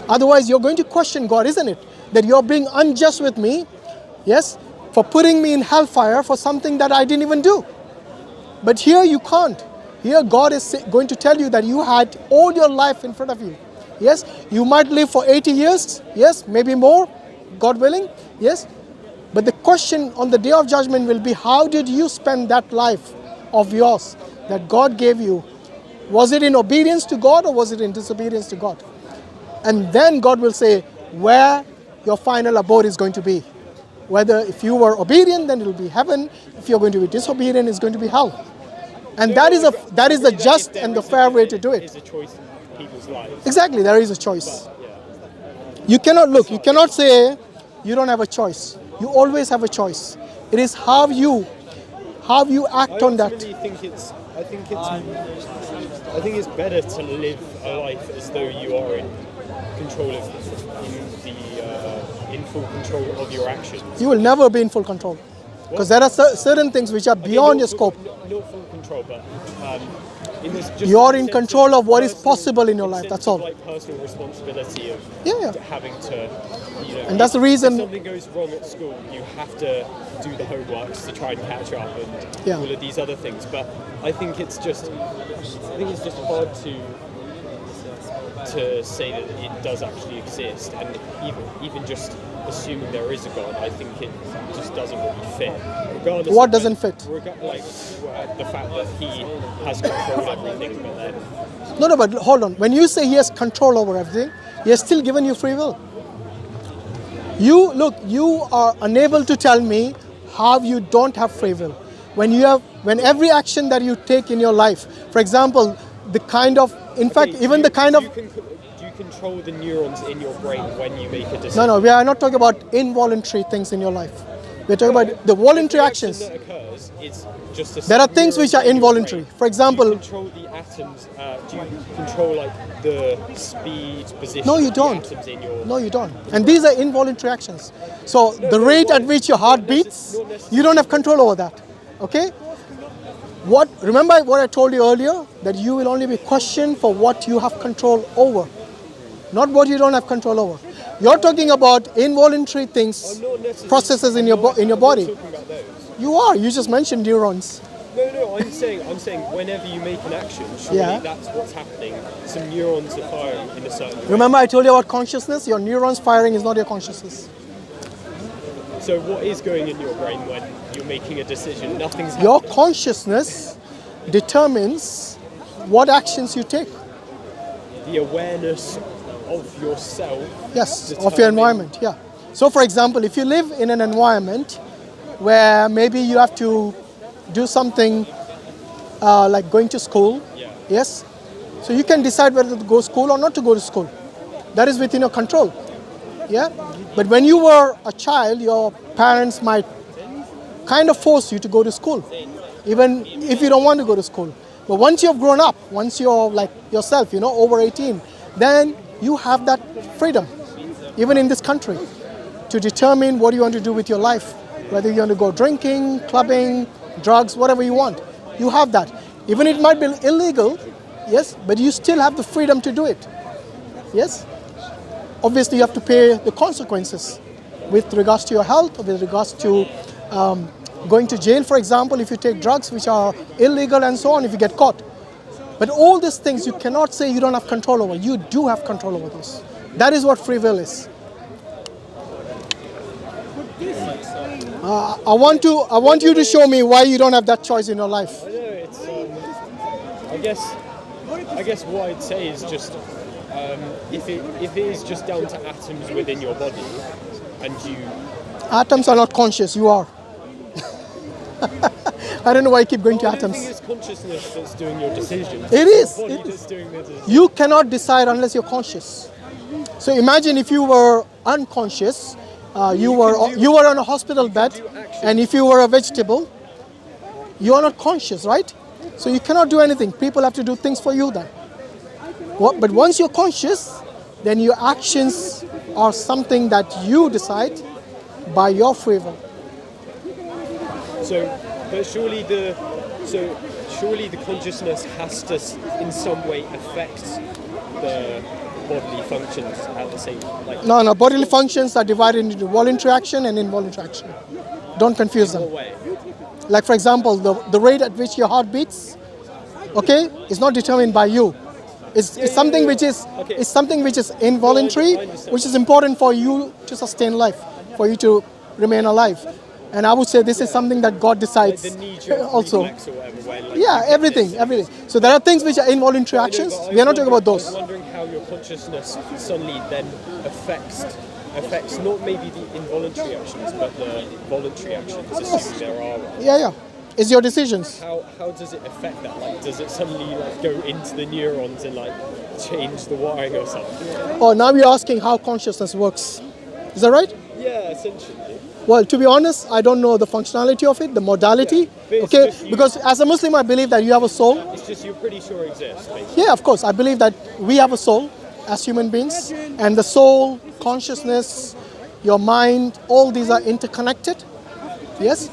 Otherwise, you're going to question God, isn't it? That you're being unjust with me, yes, for putting me in hellfire for something that I didn't even do. But here you can't. Here God is going to tell you that you had all your life in front of you. Yes, you might live for 80 years, yes, maybe more, God willing, yes. But the question on the day of judgment will be, how did you spend that life of yours that God gave you? Was it in obedience to God or was it in disobedience to God? And then God will say where your final abode is going to be. Whether if you were obedient, then it will be heaven. If you're going to be disobedient, it's going to be hell. And that is the just and the fair way to do it. It's a choice in people's lives. Exactly, there is a choice. You cannot say you don't have a choice. You always have a choice. It is how you act on that. I think it's better to live a life as though you are in full control of your actions. You will never be in full control. Because there are certain things which are beyond your scope. Not full control, but you're in control of what is possible in your life, that's all. Like personal responsibility of having to, and that's the reason. If something goes wrong at school, you have to do the homeworks to try and catch up and all of these other things. But I think it's just hard to to say that it does actually exist, and even just assuming there is a God, I think it just doesn't really fit. Regardless What of doesn't fit? The fact that he has control of everything, but then No, but hold on. When you say he has control over everything, he has still given you free will. You are unable to tell me how you don't have free will. When every action that you take in your life, for example, the kind of, in fact, even the kind of. do you control the neurons in your brain when you make a decision? No, we are not talking about involuntary things in your life. We're talking about the voluntary actions. That occurs, it's just a There are things which are involuntary. For example, do you control the atoms? Do you control like the speed, position? No, you of don't. The atoms in your no, you don't. And these are involuntary actions. So the rate at which your heart beats, you don't have control over that. Okay? Remember what I told you earlier? That you will only be questioned for what you have control over, not what you don't have control over. You're talking about involuntary things, processes in your body. Talking about those. You are. You just mentioned neurons. No. I'm saying whenever you make an action, surely Yeah. that's what's happening. Some neurons are firing in a certain way. Remember I told you about consciousness? Your neurons firing is not your consciousness. So what is going in your brain when you're making a decision? Nothing's happening. Your consciousness determines what actions you take. The awareness of yourself. Yes, of your determine- environment, yeah. So for example, if you live in an environment where maybe you have to do something like going to school, Yeah. yes? So you can decide whether to go to school or not to go to school. That is within your control, yeah? But when you were a child, your parents might kind of force you to go to school, even if you don't want to go to school. But once you've grown up, once you're like yourself, over 18, then you have that freedom, even in this country, to determine what you want to do with your life. Whether you want to go drinking, clubbing, drugs, whatever you want. You have that. Even it might be illegal, yes, but you still have the freedom to do it. Yes? Obviously, you have to pay the consequences with regards to your health, or with regards to going to jail, for example, if you take drugs which are illegal and so on, if you get caught. But all these things you cannot say you don't have control over. You do have control over those. That is what free will is. I want you to show me why you don't have that choice in your life. I know it's. I guess what I'd say is just if it is just down to atoms within your body, and you. Atoms are not conscious. You are. I don't know why you keep going to I don't atoms. think it's consciousness that's doing your decisions. It is. Your body It is. that's doing the decisions. You cannot decide unless you're conscious. So imagine if you were unconscious, you were on a hospital bed, and if you were a vegetable, you are not conscious, right? So you cannot do anything. People have to do things for you then. But once you're conscious, then your actions are something that you decide by your free will. But surely the consciousness has to, in some way, affect the bodily functions at the same like. No, bodily functions are divided into voluntary action and involuntary action. Don't confuse them. What way? Like for example, the rate at which your heart beats, okay, is not determined by you. It's something which is Okay. it's something which is involuntary, I understand. which is important for you to sustain life, for you to remain alive. And I would say this is something that God decides The knee-jerk also. reflex or whatever, where, like, Yeah, you get everything. So there are things which are involuntary I know, actions. but I We are not was talking about wondering- I those. was wondering how your consciousness suddenly then affects not maybe the involuntary actions, but the voluntary actions, assuming there are. Yeah. It's your decisions. How does it affect that? Like, does it suddenly like go into the neurons and like change the wiring or something? Oh, now you're asking how consciousness works. Is that right? Yeah, essentially. Well, to be honest, I don't know the functionality of it, the modality. but it's Okay, just you- because as a Muslim, I believe that you have a soul. It's just you're pretty sure it exists, basically. Yeah, of course. I believe that we have a soul as human beings, and the soul, consciousness, your mind, all these are interconnected. Yes?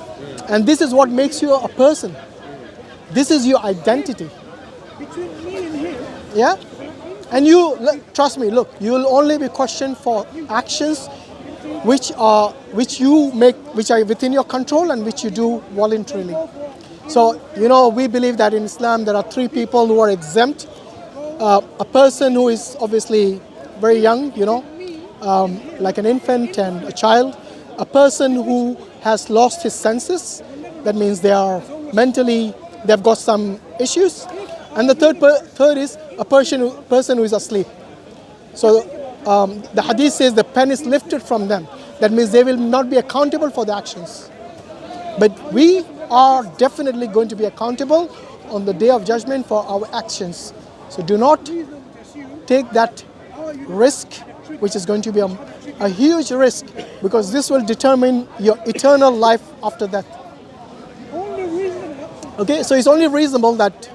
And this is what makes you a person. This is your identity. Yeah? And trust me, look, you will only be questioned for actions which are within your control and which you do voluntarily. So, we believe that in Islam there are 3 people who are exempt a person who is obviously very young, like an infant and a child, a person who has lost his senses, that means they are mentally, they've got some issues, and the third is a person who is asleep. So the hadith says the pen is lifted from them. That means they will not be accountable for the actions. But we are definitely going to be accountable on the day of judgment for our actions. So do not take that risk, which is going to be a huge risk, because this will determine your eternal life after death. Okay, so it's only reasonable that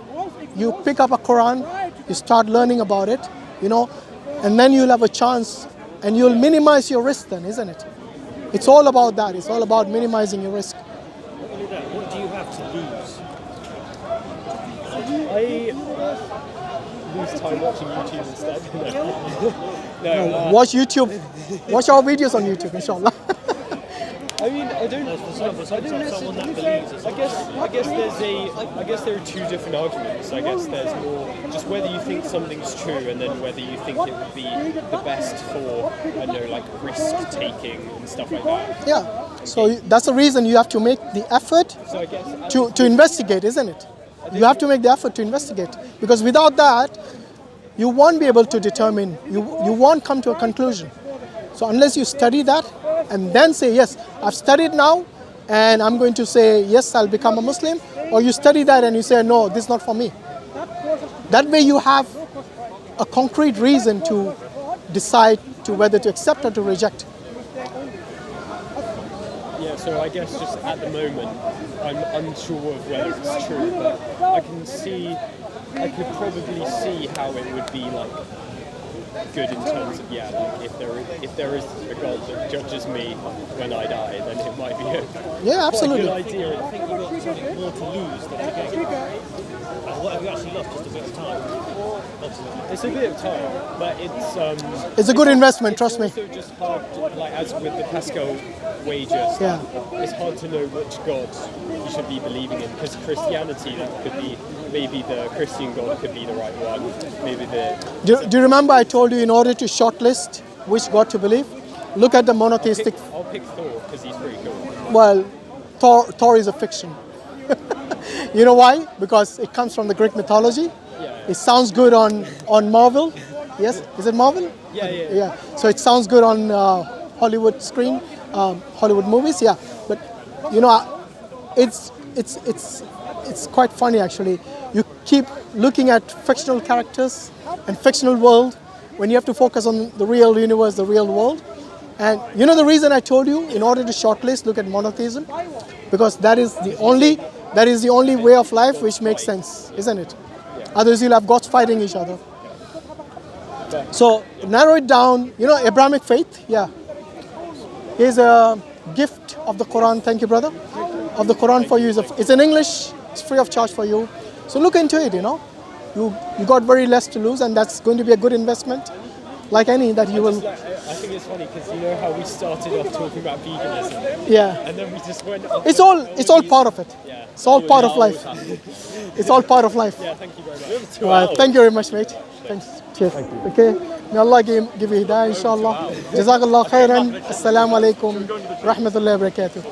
you pick up a Quran, you start learning about it, and then you'll have a chance and you'll minimize your risk then, isn't it? It's all about that. It's all about minimizing your risk. What do you have to lose? I lose time watching YouTube instead. Watch YouTube. Watch our videos on YouTube, inshallah. I mean, I don't necessarily. I guess there are two different arguments. I guess there's more just whether you think something's true, and then whether you think it would be the best for, I don't know, like risk taking and stuff like that. Yeah. So that's the reason you have to make the effort So I guess to investigate, isn't it? You have to make the effort to investigate, because without that, you won't be able to determine. You won't come to a conclusion. So unless you study that and then say, yes, I've studied now and I'm going to say, yes, I'll become a Muslim, or you study that and you say, no, this is not for me. That way you have a concrete reason to decide to whether to accept or to reject. Yeah, so I guess just at the moment, I'm unsure of whether it's true, but I could probably see how it would be like good in terms of, like if there is a God that judges me when I die, then it might be Absolutely. quite a good idea. I think you've got something more to lose than to gain. What have you actually lost? Just a bit of time. It's a bit of time, but It's a good investment, trust me. It's also just hard, like as with the Pascal wager stuff, it's hard to know which God you should be believing in, because Christianity, that could be, maybe the Christian God could be the right one, maybe Do you remember I told you in order to shortlist which God to believe, look at the monotheistic. I'll pick Thor because he's pretty cool. Well, Thor is a fiction. You know why? Because it comes from the Greek mythology. Yeah. It sounds good on Marvel. Yes, is it Marvel? Yeah. So it sounds good on Hollywood screen, Hollywood movies. Yeah, but it's quite funny actually. You keep looking at fictional characters and fictional world when you have to focus on the real universe, the real world. And the reason I told you, in order to shortlist, look at monotheism, because that is the only way of life which makes sense, isn't it? Otherwise you'll have gods fighting each other. So narrow it down. Abrahamic faith. Yeah. Here's a gift of the Quran. Thank you, brother. Of the Quran for you. It's in English. It's free of charge for you. So look into it. You got very less to lose, and that's going to be a good investment, like any that you will. I think it's funny because you know how we started off talking about veganism, Yeah. and then we just went off. It's all part of it. Yeah. It's all part of life. It's all part of life. Yeah, thank you very much. Well, thank you very much, mate. Thanks. Cheers. Okay. May Allah give you hidayah, inshallah. Jazakallah khairan. Assalamu alaikum. Rahmatullahi wa barakatuh.